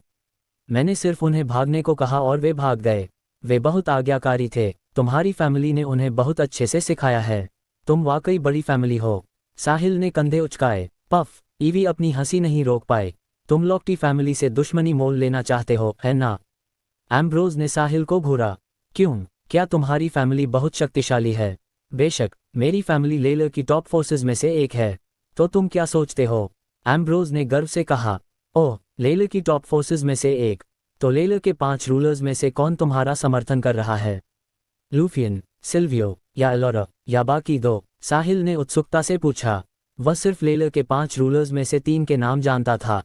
मैंने सिर्फ उन्हें भागने को कहा और वे भाग गए। वे बहुत आज्ञाकारी थे। तुम्हारी फैमिली ने उन्हें बहुत अच्छे से सिखाया है। तुम वाकई बड़ी फैमिली हो। साहिल ने कंधे उचकाए। पफ। ईवी अपनी हंसी नहीं रोक पाए। तुम लॉक्टी फैमिली से दुश्मनी मोल लेना चाहते हो, है ना? एम्ब्रोज ने साहिल को घूरा। क्यों? क्या तुम्हारी फैमिली बहुत शक्तिशाली है? बेशक, मेरी फैमिली लेलर की टॉप फोर्सेस में से एक है। तो तुम क्या सोचते हो? एम्ब्रोज ने गर्व से कहा। ओह, लेलर की टॉप फोर्सेस में से एक? तो लेलर के 5 रूलर्स में से कौन तुम्हारा समर्थन कर रहा है? लूफियन, सिल्वियो या एलोरा या बाकी दो? साहिल ने उत्सुकता से पूछा। वह सिर्फ लेलर के 5 रूलर्स में से 3 के नाम जानता था।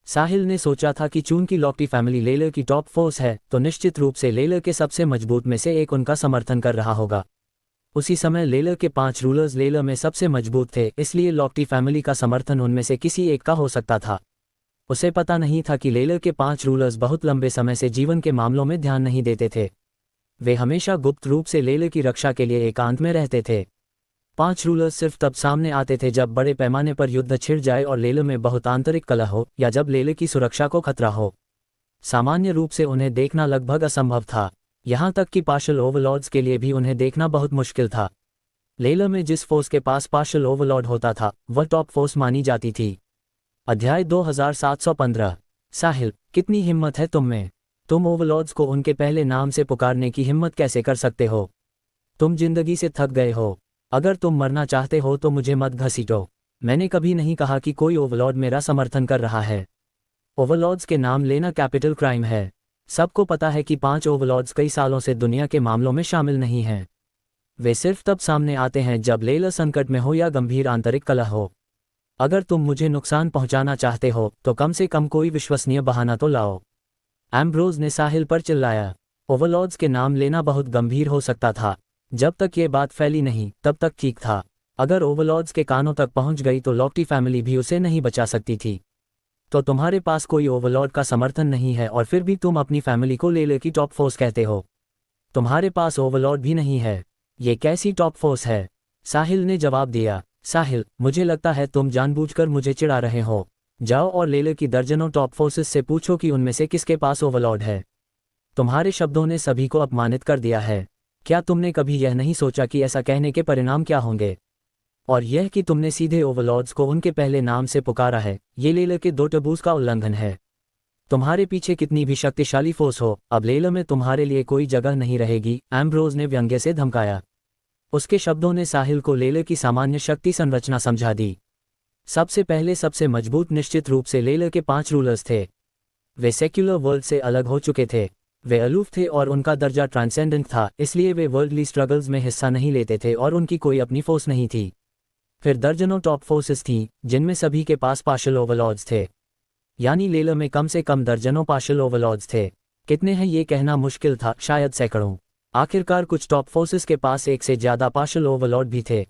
साहिल ने सोचा था कि चूंकि लॉक्टी फैमिली लेलर की टॉप फोर्स है तो निश्चित रूप से लेलर के सबसे मजबूत में से एक उनका समर्थन कर रहा होगा। उसी समय लेलर के 5 रूलर्स लेलर में सबसे मजबूत थे, इसलिए लॉक्टी फैमिली का समर्थन उनमें से किसी एक का हो सकता था। उसे पता नहीं था कि लेलर के 5 रूलर्स बहुत लंबे समय से जीवन के मामलों में ध्यान नहीं देते थे। वे हमेशा गुप्त रूप से लेलर की रक्षा के लिए एकांत में रहते थे। 5 रूलर्स सिर्फ तब सामने आते थे जब बड़े पैमाने पर युद्ध छिड़ जाए और लेलर में बहुत आंतरिक कलह हो या जब लेलर की सुरक्षा को खतरा हो। सामान्य रूप से उन्हें देखना लगभग असंभव था। यहाँ तक कि पार्शल ओवरलॉर्ड्स के लिए भी उन्हें देखना बहुत मुश्किल था। लेलर में जिस फोर्स के पास पार्शल ओवरलॉर्ड होता था वह टॉप फोर्स मानी जाती थी। अध्याय 2715। साहिल, कितनी हिम्मत है तुम में? तुम ओवरलॉर्ड्स को उनके पहले नाम से पुकारने की हिम्मत कैसे कर सकते हो? तुम जिंदगी से थक गए हो। अगर तुम मरना चाहते हो तो मुझे मत घसीटो। मैंने कभी नहीं कहा कि कोई ओवरलॉर्ड मेरा समर्थन कर रहा है। ओवरलॉर्ड्स के नाम लेना कैपिटल क्राइम है। सबको पता है कि 5 ओवरलॉर्ड्स कई सालों से दुनिया के मामलों में शामिल नहीं हैं। वे सिर्फ तब सामने आते हैं जब लेलर संकट में हो या गंभीर आंतरिक कलह हो। अगर तुम मुझे नुकसान पहुंचाना चाहते हो तो कम से कम कोई विश्वसनीय बहाना तो लाओ। एम्ब्रोज ने साहिल पर चिल्लाया। ओवरलॉर्ड्स के नाम लेना बहुत गंभीर हो सकता था। जब तक ये बात फैली नहीं तब तक ठीक था। अगर ओवरलॉर्ड्स के कानों तक पहुंच गई तो लॉक्टी फैमिली भी उसे नहीं बचा सकती थी। तो तुम्हारे पास कोई ओवरलॉर्ड का समर्थन नहीं है और फिर भी तुम अपनी फैमिली को लेलर की टॉप फोर्स कहते हो। तुम्हारे पास ओवरलॉर्ड भी नहीं है। ये कैसी टॉप फोर्स है? साहिल ने जवाब दिया। साहिल, मुझे लगता है तुम जानबूझकर मुझे चिढ़ा रहे हो। जाओ और लेलर की दर्जनों टॉप फोर्सेस से पूछो कि उनमें से किसके पास ओवरलॉर्ड है। तुम्हारे शब्दों ने सभी को अपमानित कर दिया है। क्या तुमने कभी यह नहीं सोचा कि ऐसा कहने के परिणाम क्या होंगे? और यह कि तुमने सीधे ओवरलॉर्ड्स को उनके पहले नाम से पुकारा है, ये लेलर के 2 टबूस का उल्लंघन है। तुम्हारे पीछे कितनी भी शक्तिशाली फोर्स हो, अब लेलर में तुम्हारे लिए कोई जगह नहीं रहेगी, एम्ब्रोज ने व्यंग्य से धमकाया। उसके शब्दों ने साहिल को लेलर की सामान्य शक्ति संरचना समझा दी। सबसे पहले सबसे मजबूत निश्चित रूप से लेलर के 5 रूलर्स थे। वे सेक्युलर वर्ल्ड से अलग हो चुके थे। वे अलूफ थे और उनका दर्जा ट्रांसेंडेंट था, इसलिए वे वर्ल्डली स्ट्रगल्स में हिस्सा नहीं लेते थे और उनकी कोई अपनी फोर्स नहीं थी। फिर दर्जनों टॉप फोर्सेस थीं, जिनमें सभी के पास पार्शल ओवरलॉर्ड्स थे। यानी लेलर में कम से कम दर्जनों पार्शल ओवरलॉर्ड्स थे। कितने हैं ये कहना मुश्किल था, शायद सैकड़ों। आखिरकार कुछ टॉप फोर्सेस के पास एक से ज़्यादा पार्शल ओवरलॉर्ड भी थे।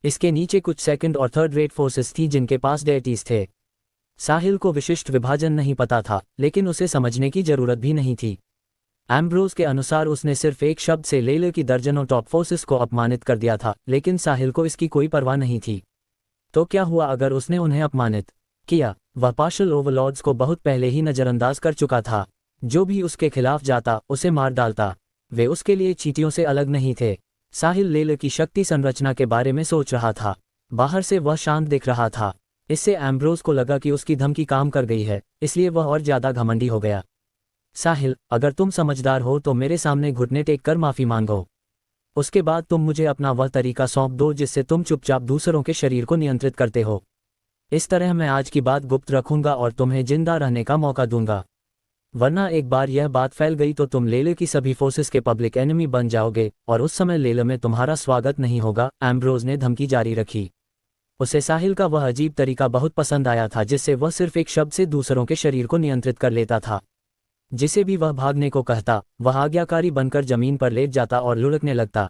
इसके नीचे कुछ सेकंड और थर्ड रेट फोर्सेस थी जिनके पास डेटीज थे। साहिल को विशिष्ट विभाजन नहीं पता था, लेकिन उसे समझने की जरूरत भी नहीं थी। एम्ब्रोज के अनुसार उसने सिर्फ एक शब्द से लेलर की दर्जनों टॉप फोर्सेस को अपमानित कर दिया था, लेकिन साहिल को इसकी कोई परवाह नहीं थी। तो क्या हुआ अगर उसने उन्हें अपमानित किया? वह पार्शल ओवरलॉर्ड्स को बहुत पहले ही नज़रअंदाज कर चुका था। जो भी उसके खिलाफ जाता उसे मार डालता। वे उसके लिए चींटियों से अलग नहीं थे। साहिल लेले की शक्ति संरचना के बारे में सोच रहा था। बाहर से वह शांत दिख रहा था। इससे एम्ब्रोज को लगा कि उसकी धमकी काम कर गई है, इसलिए वह और ज्यादा घमंडी हो गया। साहिल, अगर तुम समझदार हो तो मेरे सामने घुटने टेक कर माफी मांगो। उसके बाद तुम मुझे अपना वह तरीका सौंप दो जिससे तुम चुपचाप दूसरों के शरीर को नियंत्रित करते हो। इस तरह मैं आज की बात गुप्त रखूंगा और तुम्हें जिंदा रहने का मौका दूंगा, वरना एक बार यह बात फैल गई तो तुम लेले की सभी फोर्सेस के पब्लिक एनिमी बन जाओगे और उस समय लेले में तुम्हारा स्वागत नहीं होगा। एम्ब्रोज ने धमकी जारी रखी। उसे साहिल का वह अजीब तरीका बहुत पसंद आया था जिससे वह सिर्फ एक शब्द से दूसरों के शरीर को नियंत्रित कर लेता था। जिसे भी वह भागने को कहता वह आज्ञाकारी बनकर जमीन पर लेट जाता और लुढ़कने लगता।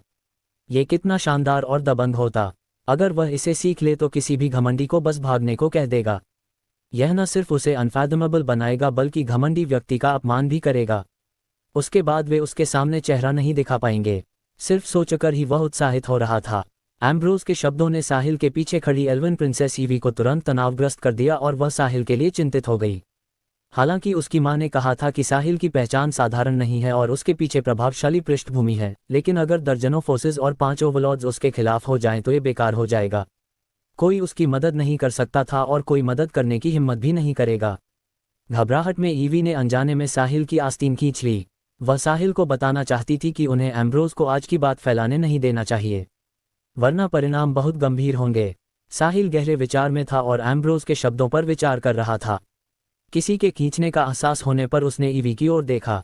ये कितना शानदार और दबंग होता। अगर वह इसे सीख ले तो किसी भी घमंडी को बस भागने को कह देगा। यह न सिर्फ उसे अनफैथमेबल बनाएगा बल्कि घमंडी व्यक्ति का अपमान भी करेगा। उसके बाद वे उसके सामने चेहरा नहीं दिखा पाएंगे। सिर्फ सोचकर ही वह उत्साहित हो रहा था। एम्ब्रोज के शब्दों ने साहिल के पीछे खड़ी एल्वन प्रिंसेस ईवी को तुरंत तनावग्रस्त कर दिया और वह साहिल के लिए चिंतित हो गई। हालांकि उसकी मां ने कहा था कि साहिल की पहचान साधारण नहीं है और उसके पीछे प्रभावशाली पृष्ठभूमि है, लेकिन अगर दर्जनों फोर्सेस और 5 ओवरलॉर्ड्स उसके खिलाफ हो जाएं तो ये बेकार हो जाएगा। कोई उसकी मदद नहीं कर सकता था और कोई मदद करने की हिम्मत भी नहीं करेगा। घबराहट में ईवी ने अनजाने में साहिल की आस्तीन खींच ली। वह साहिल को बताना चाहती थी कि उन्हें एम्ब्रोज को आज की बात फैलाने नहीं देना चाहिए, वरना परिणाम बहुत गंभीर होंगे। साहिल गहरे विचार में था और एम्ब्रोज के शब्दों पर विचार कर रहा था। किसी के खींचने का एहसास होने पर उसने ईवी की ओर देखा।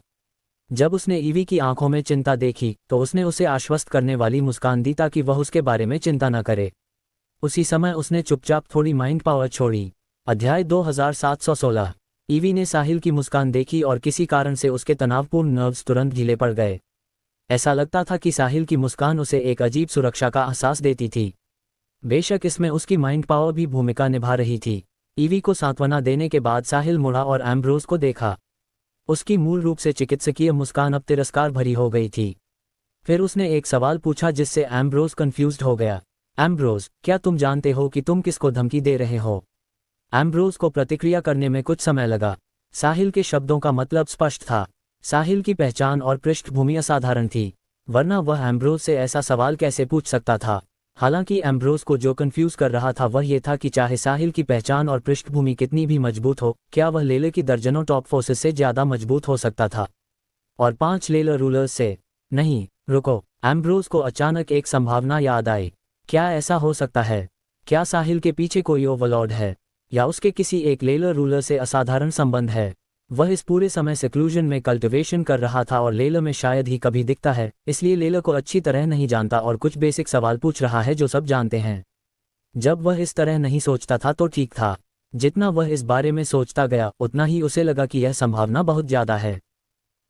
जब उसने ईवी की आंखों में चिंता देखी तो उसने उसे आश्वस्त करने वाली मुस्कान दी ताकि वह उसके बारे में चिंता न करे। उसी समय उसने चुपचाप थोड़ी माइंड पावर छोड़ी। अध्याय 2716। ईवी ने साहिल की मुस्कान देखी और किसी कारण से उसके तनावपूर्ण नर्व्स तुरंत ढीले पड़ गए। ऐसा लगता था कि साहिल की मुस्कान उसे एक अजीब सुरक्षा का एहसास देती थी। बेशक इसमें उसकी माइंड पावर भी भूमिका निभा रही थी। ईवी को सांत्वना देने के बाद साहिल मुड़ा और एम्ब्रोज को देखा। उसकी मूल रूप से चिकित्सकीय मुस्कान अब तिरस्कार भरी हो गई थी। फिर उसने एक सवाल पूछा जिससे एम्ब्रोज कंफ्यूज्ड हो गया। एम्ब्रोज, क्या तुम जानते हो कि तुम किसको धमकी दे रहे हो? एम्ब्रोज को प्रतिक्रिया करने में कुछ समय लगा। साहिल के शब्दों का मतलब स्पष्ट था। साहिल की पहचान और पृष्ठभूमि असाधारण थी, वरना वह एम्ब्रोज से ऐसा सवाल कैसे पूछ सकता था। हालांकि एम्ब्रोज को जो कंफ्यूज कर रहा था वह ये था कि चाहे साहिल की पहचान और पृष्ठभूमि कितनी भी मजबूत हो, क्या वह लेले की दर्जनों टॉप फोर्सेस से ज्यादा मजबूत हो सकता था? और 5 लेले रूलर्स से? नहीं, रुको। एम्ब्रोज को अचानक एक संभावना याद आई। क्या ऐसा हो सकता है? क्या साहिल के पीछे कोई ओवरलॉर्ड है, या उसके किसी एक लेले रूलर से असाधारण संबंध है? वह इस पूरे समय सेक्लूजन में कल्टिवेशन कर रहा था और लेले में शायद ही कभी दिखता है, इसलिए लेले को अच्छी तरह नहीं जानता और कुछ बेसिक सवाल पूछ रहा है जो सब जानते हैं। जब वह इस तरह नहीं सोचता था तो ठीक था। जितना वह इस बारे में सोचता गया उतना ही उसे लगा कि यह संभावना बहुत ज्यादा है।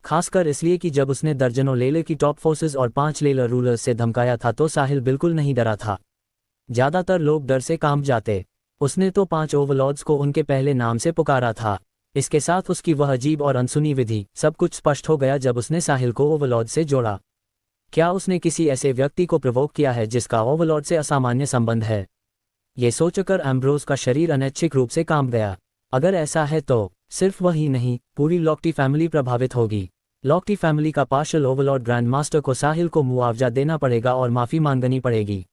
खासकर इसलिए कि जब उसने दर्जनों लेले की टॉप फोर्सेस और 5 लेले रूलर्स से धमकाया था तो साहिल बिल्कुल नहीं डरा था। ज्यादातर लोग डर से कांप जाते। उसने तो 5 ओवरलॉर्ड्स को उनके पहले नाम से पुकारा था। इसके साथ उसकी वह अजीब और अनसुनी विधि, सब कुछ स्पष्ट हो गया जब उसने साहिल को ओवरलॉर्ड से जोड़ा। क्या उसने किसी ऐसे व्यक्ति को प्रोवोक किया है जिसका ओवरलॉर्ड से असामान्य संबंध है? ये सोचकर एम्ब्रोज का शरीर अनैच्छिक रूप से कांप गया। अगर ऐसा है तो सिर्फ वही नहीं, पूरी लॉक्टी फैमिली प्रभावित होगी। लॉक्टी फैमिली का पार्शल ओवरलॉर्ड ग्रैंड मास्टर को साहिल को मुआवजा देना पड़ेगा और माफी मांगनी पड़ेगी।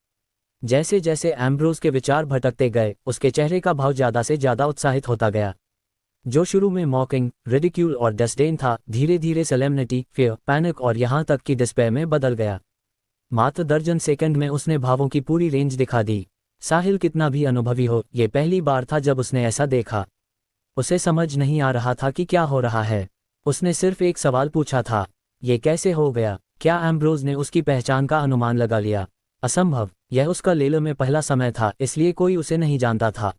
जैसे जैसे एम्ब्रोज के विचार भटकते गए उसके चेहरे का भाव ज्यादा से ज्यादा उत्साहित होता गया। जो शुरू में मॉकिंग, रिडिक्यूल और डिस्डेन था, धीरे धीरे सोलेमनिटी, फियर, पैनिक और यहाँ तक कि डिस्पेयर में बदल गया। मात्र दर्जन सेकंड में उसने भावों की पूरी रेंज दिखा दी। साहिल कितना भी अनुभवी हो, ये पहली बार था जब उसने ऐसा देखा। उसे समझ नहीं आ रहा था कि क्या हो रहा है। उसने सिर्फ एक सवाल पूछा था, ये कैसे हो गया? क्या एम्ब्रोज ने उसकी पहचान का अनुमान लगा लिया? असंभव। यह उसका लेले में पहला समय था, इसलिए कोई उसे नहीं जानता था।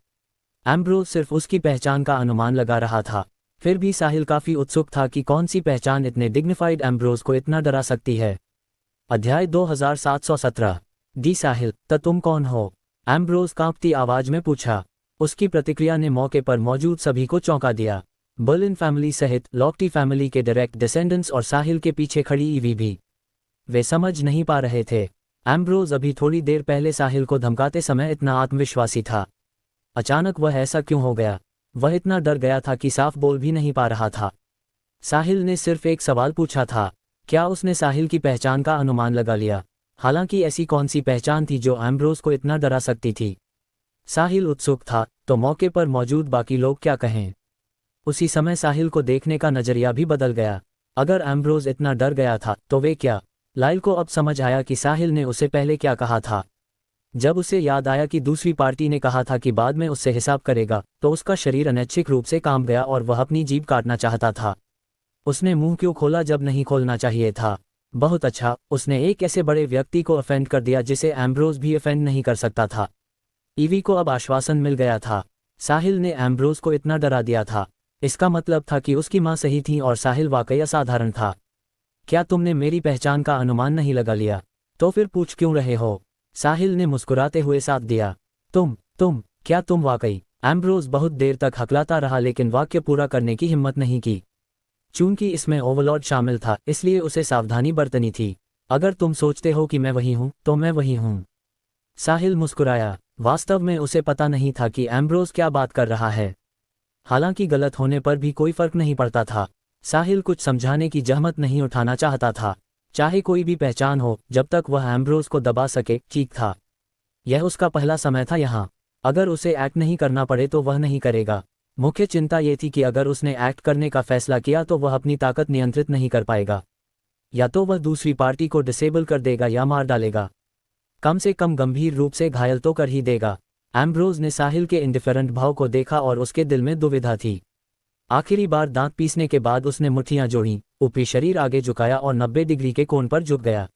एम्ब्रोज सिर्फ उसकी पहचान का अनुमान लगा रहा था। फिर भी साहिल काफी उत्सुक था कि कौन सी पहचान इतने डिग्निफाइड एम्ब्रोज को इतना डरा सकती है। अध्याय 2717। डी साहिल, तुम कौन हो? एम्ब्रोज कांपती आवाज में पूछा। उसकी प्रतिक्रिया ने मौके पर मौजूद सभी को चौंका दिया। बर्लिन फैमिली सहित लॉक्टी फैमिली के डायरेक्ट डिसेंडेंट्स और साहिल के पीछे खड़ी ईवी भी। वे समझ नहीं पा रहे थे। एम्ब्रोज अभी थोड़ी देर पहले साहिल को धमकाते समय इतना आत्मविश्वासी था। अचानक वह ऐसा क्यों हो गया? वह इतना डर गया था कि साफ बोल भी नहीं पा रहा था। साहिल ने सिर्फ एक सवाल पूछा था, क्या उसने साहिल की पहचान का अनुमान लगा लिया? हालांकि ऐसी कौन सी पहचान थी जो एम्ब्रोज को इतना डरा सकती थी। साहिल उत्सुक था, तो मौके पर मौजूद बाकी लोग क्या कहें। उसी समय साहिल को देखने का नजरिया भी बदल गया। अगर एम्ब्रोज इतना डर गया था तो वे क्या। लाइल को अब समझ आया कि साहिल ने उसे पहले क्या कहा था। जब उसे याद आया कि दूसरी पार्टी ने कहा था कि बाद में उससे हिसाब करेगा, तो उसका शरीर अनैच्छिक रूप से कांप गया और वह अपनी जीभ काटना चाहता था। उसने मुंह क्यों खोला जब नहीं खोलना चाहिए था। बहुत अच्छा, उसने एक ऐसे बड़े व्यक्ति को ऑफेंड कर दिया जिसे एम्ब्रोज भी ऑफेंड नहीं कर सकता था। ईवी को अब आश्वासन मिल गया था। साहिल ने एम्ब्रोज को इतना डरा दिया था, इसका मतलब था कि उसकी मां सही थी और साहिल वाकई असाधारण था। क्या तुमने मेरी पहचान का अनुमान नहीं लगा लिया? तो फिर पूछ क्यों रहे हो? साहिल ने मुस्कुराते हुए साथ दिया। क्या तुम वाकई? एम्ब्रोज बहुत देर तक हकलाता रहा लेकिन वाक्य पूरा करने की हिम्मत नहीं की। चूंकि इसमें ओवरलॉर्ड शामिल था इसलिए उसे सावधानी बरतनी थी। अगर तुम सोचते हो कि मैं वही हूं तो मैं वही हूं। साहिल मुस्कुराया। वास्तव में उसे पता नहीं था कि एम्ब्रोज क्या बात कर रहा है। हालांकि गलत होने पर भी कोई फर्क नहीं पड़ता था। साहिल कुछ समझाने की जहमत नहीं उठाना चाहता था। चाहे कोई भी पहचान हो, जब तक वह एम्ब्रोज को दबा सके ठीक था। यह उसका पहला समय था यहाँ। अगर उसे एक्ट नहीं करना पड़े तो वह नहीं करेगा। मुख्य चिंता ये थी कि अगर उसने एक्ट करने का फैसला किया तो वह अपनी ताकत नियंत्रित नहीं कर पाएगा। या तो वह दूसरी पार्टी को डिसेबल कर देगा या मार डालेगा। कम से कम गंभीर रूप से घायल तो कर ही देगा। एम्ब्रोज ने साहिल के इंडिफरेंट भाव को देखा और उसके दिल में दुविधा थी। आखिरी बार दांत पीसने के बाद उसने मुट्ठियां जोड़ी, ऊपरी शरीर आगे झुकाया और 90 डिग्री के कोण पर झुक गया।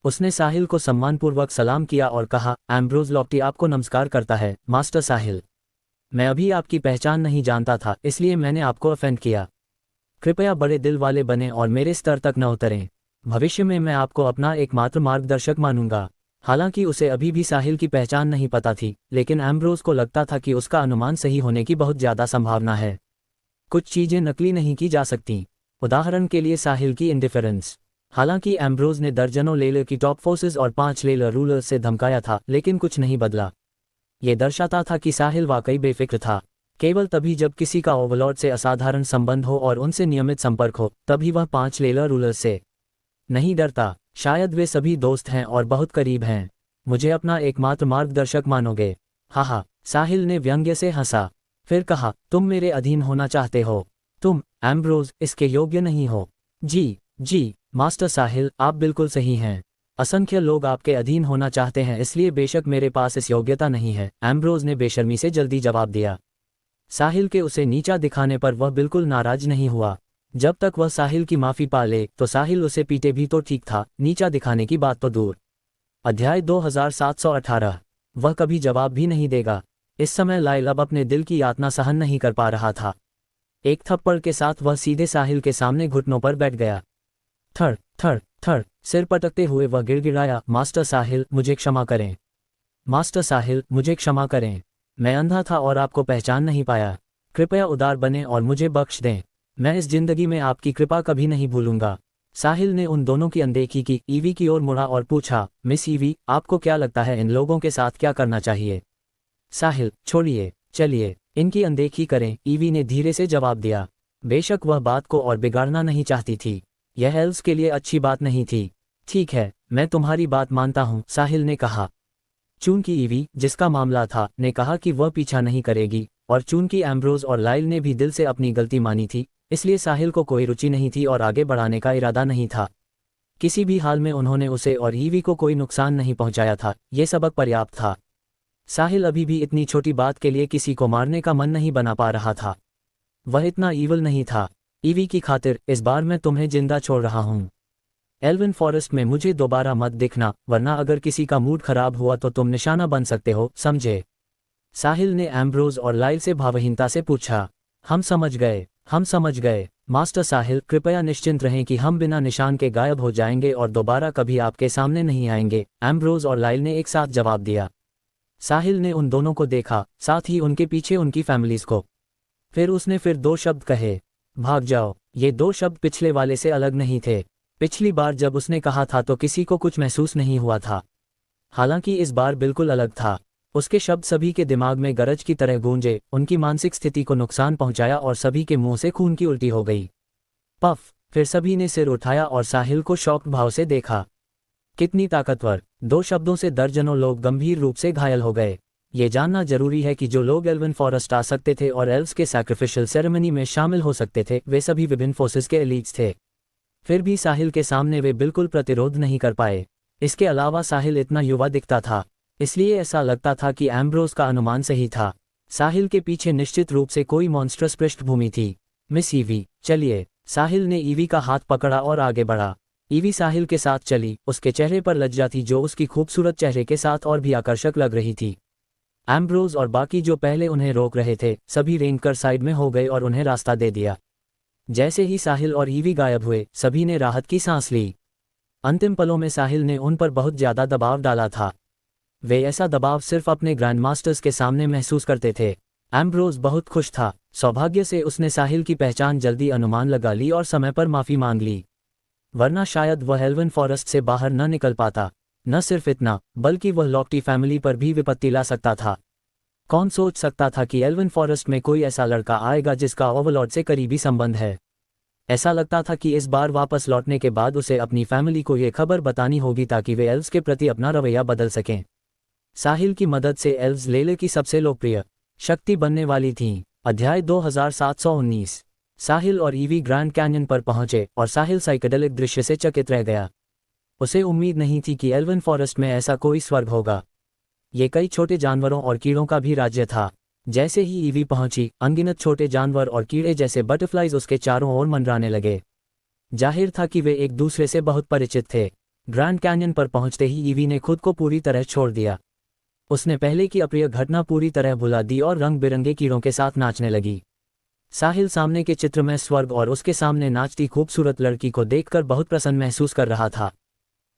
उसने साहिल को सम्मानपूर्वक सलाम किया और कहा, एम्ब्रोज लॉफ्टी आपको नमस्कार करता है, मास्टर साहिल। मैं अभी आपकी पहचान नहीं जानता था इसलिए मैंने आपको ऑफेंड किया। कृपया बड़े दिल वाले बने और मेरे स्तर तक न उतरें। भविष्य में मैं आपको अपना एकमात्र मार्गदर्शक मानूंगा। हालांकि उसे अभी भी साहिल की पहचान नहीं पता थी, लेकिन एम्ब्रोज को लगता था कि उसका अनुमान सही होने की बहुत ज़्यादा संभावना है। कुछ चीज़ें नकली नहीं की जा सकती। उदाहरण के लिए साहिल की इंडिफरेंस। हालांकि एम्ब्रोज ने दर्जनों लेलर की टॉप फोर्सेस और 5 लेलर रूलर्स से धमकाया था, लेकिन कुछ नहीं बदला। ये दर्शाता था कि साहिल वाकई बेफिक्र था। केवल तभी जब किसी का ओवरलॉर्ड से असाधारण संबंध हो और उनसे नियमित संपर्क हो, तभी वह 5 लेलर रूलर्स से नहीं डरता। शायद वे सभी दोस्त हैं और बहुत करीब हैं। मुझे अपना एकमात्र मार्गदर्शक मानोगे? हाँ, साहिल ने व्यंग्य से हंसा। फिर कहा, तुम मेरे अधीन होना चाहते हो? तुम, एम्ब्रोज, इसके योग्य नहीं हो। जी, मास्टर साहिल, आप बिल्कुल सही हैं। असंख्य लोग आपके अधीन होना चाहते हैं, इसलिए बेशक मेरे पास इस योग्यता नहीं है, एम्ब्रोज ने बेशर्मी से जल्दी जवाब दिया। साहिल के उसे नीचा दिखाने पर वह बिल्कुल नाराज नहीं हुआ। जब तक वह साहिल की माफ़ी पा ले तो साहिल उसे पीटे भी तो ठीक था, नीचा दिखाने की बात तो दूर। अध्याय 2718। वह कभी जवाब भी नहीं देगा। इस समय लाइल अब अपने दिल की यातना सहन नहीं कर पा रहा था। एक थप्पड़ के साथ वह सीधे साहिल के सामने घुटनों पर बैठ गया। थड़ थड़ थड़ सिर पटकते हुए वह गिड़गिड़ाया, मास्टर साहिल, मुझे क्षमा करें। मास्टर साहिल, मुझे क्षमा करें। मैं अंधा था और आपको पहचान नहीं पाया। कृपया उदार बने और मुझे बख्श दें। मैं इस जिंदगी में आपकी कृपा कभी नहीं भूलूंगा। साहिल ने उन दोनों की अनदेखी की, ईवी की ओर मुड़ा और पूछा, मिस ईवी, आपको क्या लगता है इन लोगों के साथ क्या करना चाहिए? साहिल, छोड़िए, चलिए, इनकी अनदेखी करें, ईवी ने धीरे से जवाब दिया। बेशक वह बात को और बिगाड़ना नहीं चाहती थी। यह एल्व्स के लिए अच्छी बात नहीं थी। ठीक है, मैं तुम्हारी बात मानता हूँ, साहिल ने कहा। चूंकि ईवी, जिसका मामला था, ने कहा कि वह पीछा नहीं करेगी, और चूंकि एम्ब्रोज और लाइल ने भी दिल से अपनी गलती मानी थी, इसलिए साहिल को कोई रुचि नहीं थी और आगे बढ़ाने का इरादा नहीं था। किसी भी हाल में उन्होंने उसे और ईवी को कोई नुकसान नहीं पहुंचाया था, ये सबक पर्याप्त था। साहिल अभी भी इतनी छोटी बात के लिए किसी को मारने का मन नहीं बना पा रहा था। वह इतना ईवल नहीं था। ईवी की खातिर इस बार मैं तुम्हें जिंदा छोड़ रहा हूँ। एल्विन फॉरेस्ट में मुझे दोबारा मत दिखना, वरना अगर किसी का मूड खराब हुआ तो तुम निशाना बन सकते हो, समझे? साहिल ने एम्ब्रोज और लाइल से भावहीनता से पूछा। हम समझ गए मास्टर साहिल, कृपया निश्चिंत रहें कि हम बिना निशान के गायब हो जाएंगे और दोबारा कभी आपके सामने नहीं आएंगे, एम्ब्रोज और लाइल ने एक साथ जवाब दिया। साहिल ने उन दोनों को देखा, साथ ही उनके पीछे उनकी फैमिलीज को। फिर उसने 2 शब्द कहे, भाग जाओ। ये 2 शब्द पिछले वाले से अलग नहीं थे। पिछली बार जब उसने कहा था तो किसी को कुछ महसूस नहीं हुआ था। हालांकि इस बार बिल्कुल अलग था। उसके शब्द सभी के दिमाग में गरज की तरह गूंजे, उनकी मानसिक स्थिति को नुकसान पहुंचाया और सभी के मुंह से खून की उल्टी हो गई। पफ! फिर सभी ने सिर उठाया और साहिल को शॉक्ड भाव से देखा। कितनी ताकतवर! 2 शब्दों से दर्जनों लोग गंभीर रूप से घायल हो गए। ये जानना जरूरी है कि जो लोग एल्वन फॉरेस्ट आ सकते थे और एल्व्स के सैक्रिफिशियल सेरेमनी में शामिल हो सकते थे, वे सभी विभिन्न फोर्सेस के एलीट्स थे। फिर भी साहिल के सामने वे बिल्कुल प्रतिरोध नहीं कर पाए। इसके अलावा साहिल इतना युवा दिखता था, इसलिए ऐसा लगता था कि एम्ब्रोस का अनुमान सही था। साहिल के पीछे निश्चित रूप से कोई मॉन्स्ट्रस पृष्ठभूमि थी। मिस ईवी, चलिए। साहिल ने ईवी का हाथ पकड़ा और आगे बढ़ा। ईवी साहिल के साथ चली, उसके चेहरे पर लज्जा थी जो उसकी खूबसूरत चेहरे के साथ और भी आकर्षक लग रही थी। एम्ब्रोस और बाकी जो पहले उन्हें रोक रहे थे, सभी रेंग कर साइड में हो गए और उन्हें रास्ता दे दिया। जैसे ही साहिल और ईवी गायब हुए, सभी ने राहत की सांस ली। अंतिम पलों में साहिल ने उन पर बहुत ज्यादा दबाव डाला था। वे ऐसा दबाव सिर्फ अपने ग्रैंड मास्टर्स के सामने महसूस करते थे। एम्ब्रोस बहुत खुश था। सौभाग्य से उसने साहिल की पहचान जल्दी अनुमान लगा ली और समय पर माफी मांग ली, वरना शायद वह एल्वन फॉरेस्ट से बाहर न निकल पाता। न सिर्फ इतना, बल्कि वह लॉक्टी फैमिली पर भी विपत्ति ला सकता था। कौन सोच सकता था कि एल्वन फॉरेस्ट में कोई ऐसा लड़का आएगा जिसका ओवरलॉर्ड से करीबी संबंध है। ऐसा लगता था कि इस बार वापस लौटने के बाद उसे अपनी फैमिली को ये खबर बतानी होगी ताकि वे एल्व्स के प्रति अपना रवैया बदल सकें। साहिल की मदद से एल्व्स लेले की सबसे लोकप्रिय शक्ति बनने वाली थीं। अध्याय 2719। साहिल और ईवी ग्रैंड कैन्यन पर पहुंचे और साहिल साइकेडेलिक दृश्य से चकित रह गया। उसे उम्मीद नहीं थी कि एल्वन फॉरेस्ट में ऐसा कोई स्वर्ग होगा। ये कई छोटे जानवरों और कीड़ों का भी राज्य था। जैसे ही ईवी पहुंची, अनगिनत छोटे जानवर और कीड़े जैसे बटरफ्लाइज उसके चारों ओर मंडराने लगे। जाहिर था कि वे एक दूसरे से बहुत परिचित थे। ग्रैंड कैन्यन पर पहुंचते ही ईवी ने खुद को पूरी तरह छोड़ दिया। उसने पहले की अप्रिय घटना पूरी तरह भुला दी और रंग बिरंगे कीड़ों के साथ नाचने लगी। साहिल सामने के चित्र में स्वर्ग और उसके सामने नाचती खूबसूरत लड़की को देखकर बहुत प्रसन्न महसूस कर रहा था।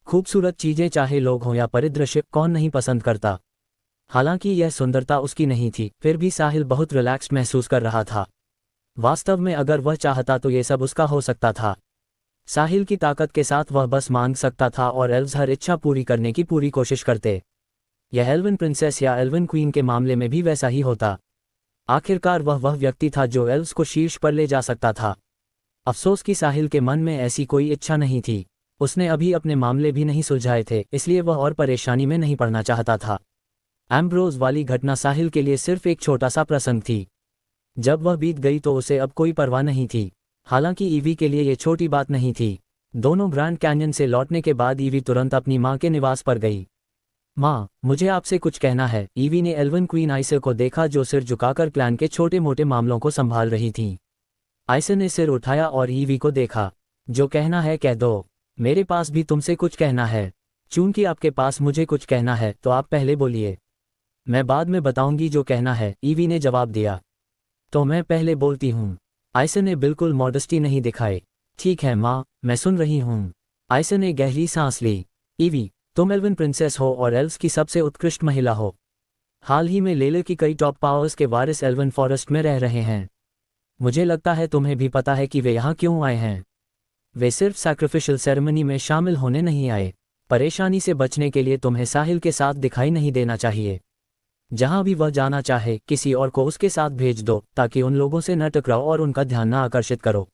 खूबसूरत चीजें चाहे लोग हों या परिदृश्य, कौन नहीं पसंद करता। हालांकि यह सुंदरता उसकी नहीं थी, फिर भी साहिल बहुत रिलैक्स्ड महसूस कर रहा था। वास्तव में अगर वह चाहता तो ये सब उसका हो सकता था। साहिल की ताकत के साथ वह बस मांग सकता था और एल्व्स हर इच्छा पूरी करने की पूरी कोशिश करते। यह एल्वन प्रिंसेस या एल्वन क्वीन के मामले में भी वैसा ही होता। आखिरकार वह व्यक्ति था जो एल्व्स को शीर्ष पर ले जा सकता था। अफसोस कि साहिल के मन में ऐसी कोई इच्छा नहीं थी। उसने अभी अपने मामले भी नहीं सुलझाए थे, इसलिए वह और परेशानी में नहीं पड़ना चाहता था। एम्ब्रोस वाली घटना साहिल के लिए सिर्फ एक छोटा सा प्रसंग थी। जब वह बीत गई तो उसे अब कोई परवाह नहीं थी। हालांकि ईवी के लिए ये छोटी बात नहीं थी। दोनों ग्रैंड कैन्यन से लौटने के बाद ईवी तुरंत अपनी माँ के निवास पर गई। माँ, मुझे आपसे कुछ कहना है। ईवी ने एल्वन क्वीन आइसर को देखा जो सिर झुकाकर क्लैन के छोटे मोटे मामलों को संभाल रही थी। आइसर ने सिर उठाया और ईवी को देखा। जो कहना है कह दो। मेरे पास भी तुमसे कुछ कहना है। चूंकि आपके पास मुझे कुछ कहना है तो आप पहले बोलिए। मैं बाद में बताऊंगी जो कहना है, ईवी ने जवाब दिया। तो मैं पहले बोलती हूँ। आइसर ने बिल्कुल मॉडेस्टी नहीं दिखाई। ठीक है माँ, मैं सुन रही हूँ। आइसर ने गहरी सांस ली। ईवी, तुम एल्वन प्रिंसेस हो और एल्व्स की सबसे उत्कृष्ट महिला हो। हाल ही में लेले की कई टॉप पावर्स के वारिस एल्वन फॉरेस्ट में रह रहे हैं। मुझे लगता है तुम्हें भी पता है कि वे यहाँ क्यों आए हैं। वे सिर्फ सैक्रिफिशियल सेरेमनी में शामिल होने नहीं आए। परेशानी से बचने के लिए तुम्हें साहिल के साथ दिखाई नहीं देना चाहिए। जहां भी वह जाना चाहे, किसी और को उसके साथ भेज दो ताकि उन लोगों से न टकराओ और उनका ध्यान न आकर्षित करो।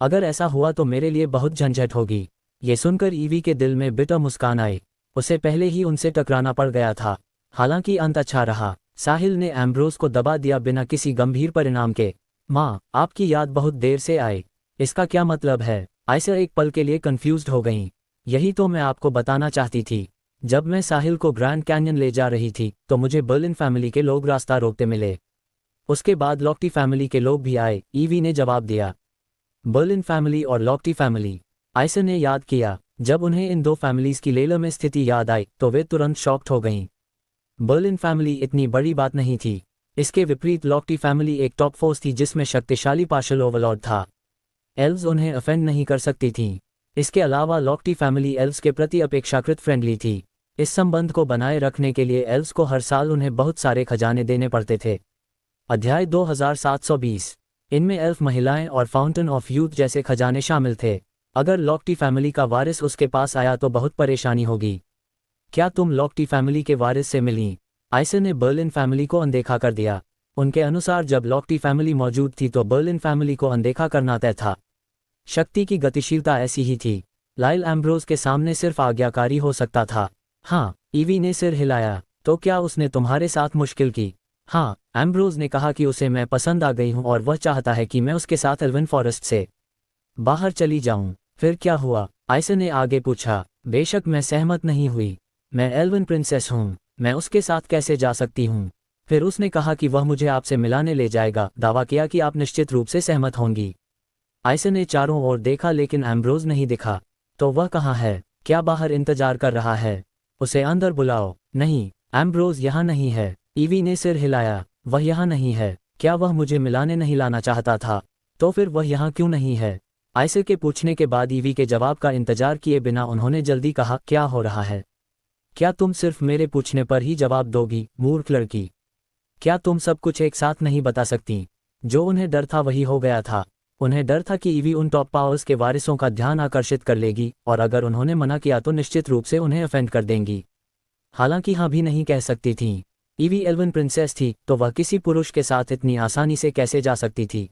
अगर ऐसा हुआ तो मेरे लिए बहुत झंझट होगी। ये सुनकर ईवी के दिल में बिटर मुस्कान आई। उसे पहले ही उनसे टकराना पड़ गया था। हालांकि अंत अच्छा रहा। साहिल ने एम्ब्रोस को दबा दिया बिना किसी गंभीर परिणाम के। माँ, आपकी याद बहुत देर से आई। इसका क्या मतलब है? आइसर एक पल के लिए कंफ्यूज्ड हो गईं। यही तो मैं आपको बताना चाहती थी। जब मैं साहिल को ग्रैंड कैन्यन ले जा रही थी तो मुझे बर्लिन फैमिली के लोग रास्ता रोकते मिले। उसके बाद लॉक्टी फैमिली के लोग भी आए, ईवी ने जवाब दिया। बर्लिन फैमिली और लॉक्टी फैमिली। आइसर ने याद किया। जब उन्हें इन दो फैमिलीज की लेलर में स्थिति याद आई तो वे तुरंत शॉक्ड हो गईं। बर्लिन फैमिली इतनी बड़ी बात नहीं थी। इसके विपरीत लॉक्टी फैमिली एक टॉप फोर्स थी जिसमें शक्तिशाली पार्शल ओवरलॉर्ड था। एल्व्स उन्हें अफेंड नहीं कर सकती थीं। इसके अलावा लॉक्टी फैमिली एल्व्स के प्रति अपेक्षाकृत फ्रेंडली थी। इस संबंध को बनाए रखने के लिए एल्व्स को हर साल उन्हें बहुत सारे खजाने देने पड़ते थे। अध्याय 2720। इनमें एल्फ महिलाएं और फाउंटेन ऑफ यूथ जैसे खजाने शामिल थे। अगर लॉक्टी फैमिली का वारिस उसके पास आया तो बहुत परेशानी होगी। क्या तुम लॉक्टी फैमिली के वारिस से मिलीं? आइसर ने बर्लिन फैमिली को अनदेखा कर दिया। उनके अनुसार जब लॉक्टी फैमिली मौजूद थी तो बर्लिन फैमिली को अनदेखा करना तय था। शक्ति की गतिशीलता ऐसी ही थी। लाइल एम्ब्रोज के सामने सिर्फ आज्ञाकारी हो सकता था। हाँ, ईवी ने सिर हिलाया। तो क्या उसने तुम्हारे साथ मुश्किल की? हाँ, एम्ब्रोज ने कहा कि उसे मैं पसंद आ गई हूँ और वह चाहता है कि मैं उसके साथ एल्विन फॉरेस्ट से बाहर चली जाऊं। फिर क्या हुआ? आइसन ने आगे पूछा। बेशक मैं सहमत नहीं हुई। मैं एल्विन प्रिंसेस हूँ, मैं उसके साथ कैसे जा सकती हूँ? फिर उसने कहा कि वह मुझे आपसे मिलाने ले जाएगा, दावा किया कि आप निश्चित रूप से सहमत होंगी। आइसन ने चारों ओर देखा लेकिन एम्ब्रोज नहीं दिखा। तो वह कहाँ है? क्या बाहर इंतजार कर रहा है? उसे अंदर बुलाओ। नहीं, एम्ब्रोज यहाँ नहीं है। ईवी ने सिर हिलाया। वह यहाँ नहीं है। क्या वह मुझे मिलाने नहीं लाना चाहता था? तो फिर वह यहाँ क्यों नहीं है? आइसन के पूछने के बाद ईवी के जवाब का इंतजार किए बिना उन्होंने जल्दी कहा, क्या हो रहा है? क्या तुम सिर्फ मेरे पूछने पर ही जवाब दोगी, मूर्ख लड़की? क्या तुम सब कुछ एक साथ नहीं बता सकती? जो उन्हें डर था वही हो गया था। उन्हें डर था कि ईवी उन टॉप पावर्स के वारिसों का ध्यान आकर्षित कर लेगी और अगर उन्होंने मना किया तो निश्चित रूप से उन्हें ऑफेंड कर देंगी। हालांकि हाँ भी नहीं कह सकती थीं। ईवी एल्विन प्रिंसेस थी तो वह किसी पुरुष के साथ इतनी आसानी से कैसे जा सकती थी?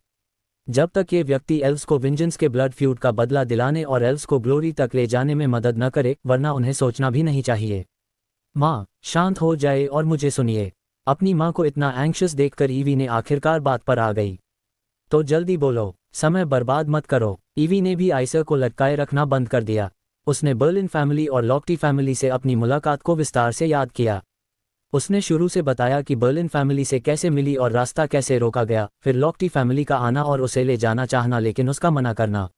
जब तक ये व्यक्ति एल्व्स को विंजेंस के ब्लड फ्यूड का बदला दिलाने और एल्व्स को ग्लोरी तक ले जाने में मदद न करे, वरना उन्हें सोचना भी नहीं चाहिए। माँ, शांत हो जाए और मुझे सुनिए। अपनी माँ को इतना एंग्शियस देखकर ईवी ने आखिरकार बात पर आ गई। तो जल्दी बोलो, समय बर्बाद मत करो। ईवी ने भी आइसर को लटकाए रखना बंद कर दिया। उसने बर्लिन फैमिली और लॉक्टी फैमिली से अपनी मुलाकात को विस्तार से याद किया। उसने शुरू से बताया कि बर्लिन फैमिली से कैसे मिली और रास्ता कैसे रोका गया, फिर लॉक्टी फैमिली का आना और उसे ले जाना चाहना लेकिन उसका मना करना।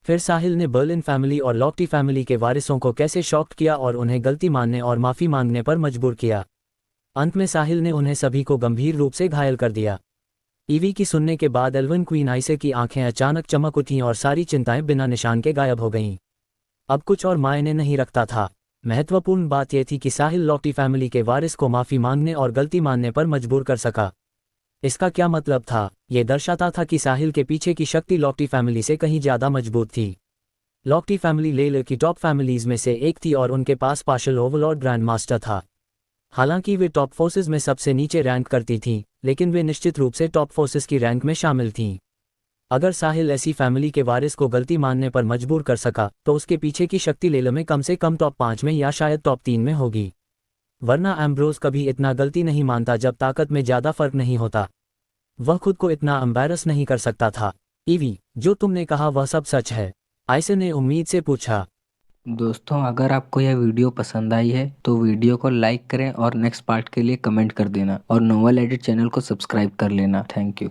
फिर साहिल ने बर्लिन फैमिली और लॉक्टी फैमिली के वारिसों को कैसे शॉक्ट किया और उन्हें गलती मानने और माफ़ी मांगने पर मजबूर किया। अंत में साहिल ने उन्हें सभी को गंभीर रूप से घायल कर दिया। ईवी की सुनने के बाद एल्विन क्वीन आइसे की आंखें अचानक चमक उठीं और सारी चिंताएं बिना निशान के गायब हो गईं। अब कुछ और मायने नहीं रखता था। महत्वपूर्ण बात यह थी कि साहिल लॉक्टी फैमिली के वारिस को माफ़ी मांगने और गलती मानने पर मजबूर कर सका। इसका क्या मतलब था? यह दर्शाता था कि साहिल के पीछे की शक्ति लॉक्टी फैमिली से कहीं ज़्यादा मजबूत थी। लॉक्टी फैमिली लेलर की टॉप फैमिलीज में से एक थी और उनके पास पार्शल ओवरलॉर्ड ग्रैंड मास्टर था। हालांकि वे टॉप फोर्सेस में सबसे नीचे रैंक करती थीं, लेकिन वे निश्चित रूप से टॉप फोर्सेस की रैंक में शामिल थीं। अगर साहिल ऐसी फैमिली के वारिस को गलती मानने पर मजबूर कर सका तो उसके पीछे की शक्ति लेलर में कम से कम टॉप 5 में या शायद टॉप 3 में होगी। वरना एम्ब्रोज कभी इतना गलती नहीं मानता जब ताकत में ज़्यादा फर्क नहीं होता। वह खुद को इतना एम्बैरस नहीं कर सकता था। ईवी, जो तुमने कहा वह सब सच है? आइसन ने उम्मीद से पूछा। दोस्तों, अगर आपको यह वीडियो पसंद आई है तो वीडियो को लाइक करें और नेक्स्ट पार्ट के लिए कमेंट कर देना और नोवेल एडिट चैनल को सब्सक्राइब कर लेना। Thank you.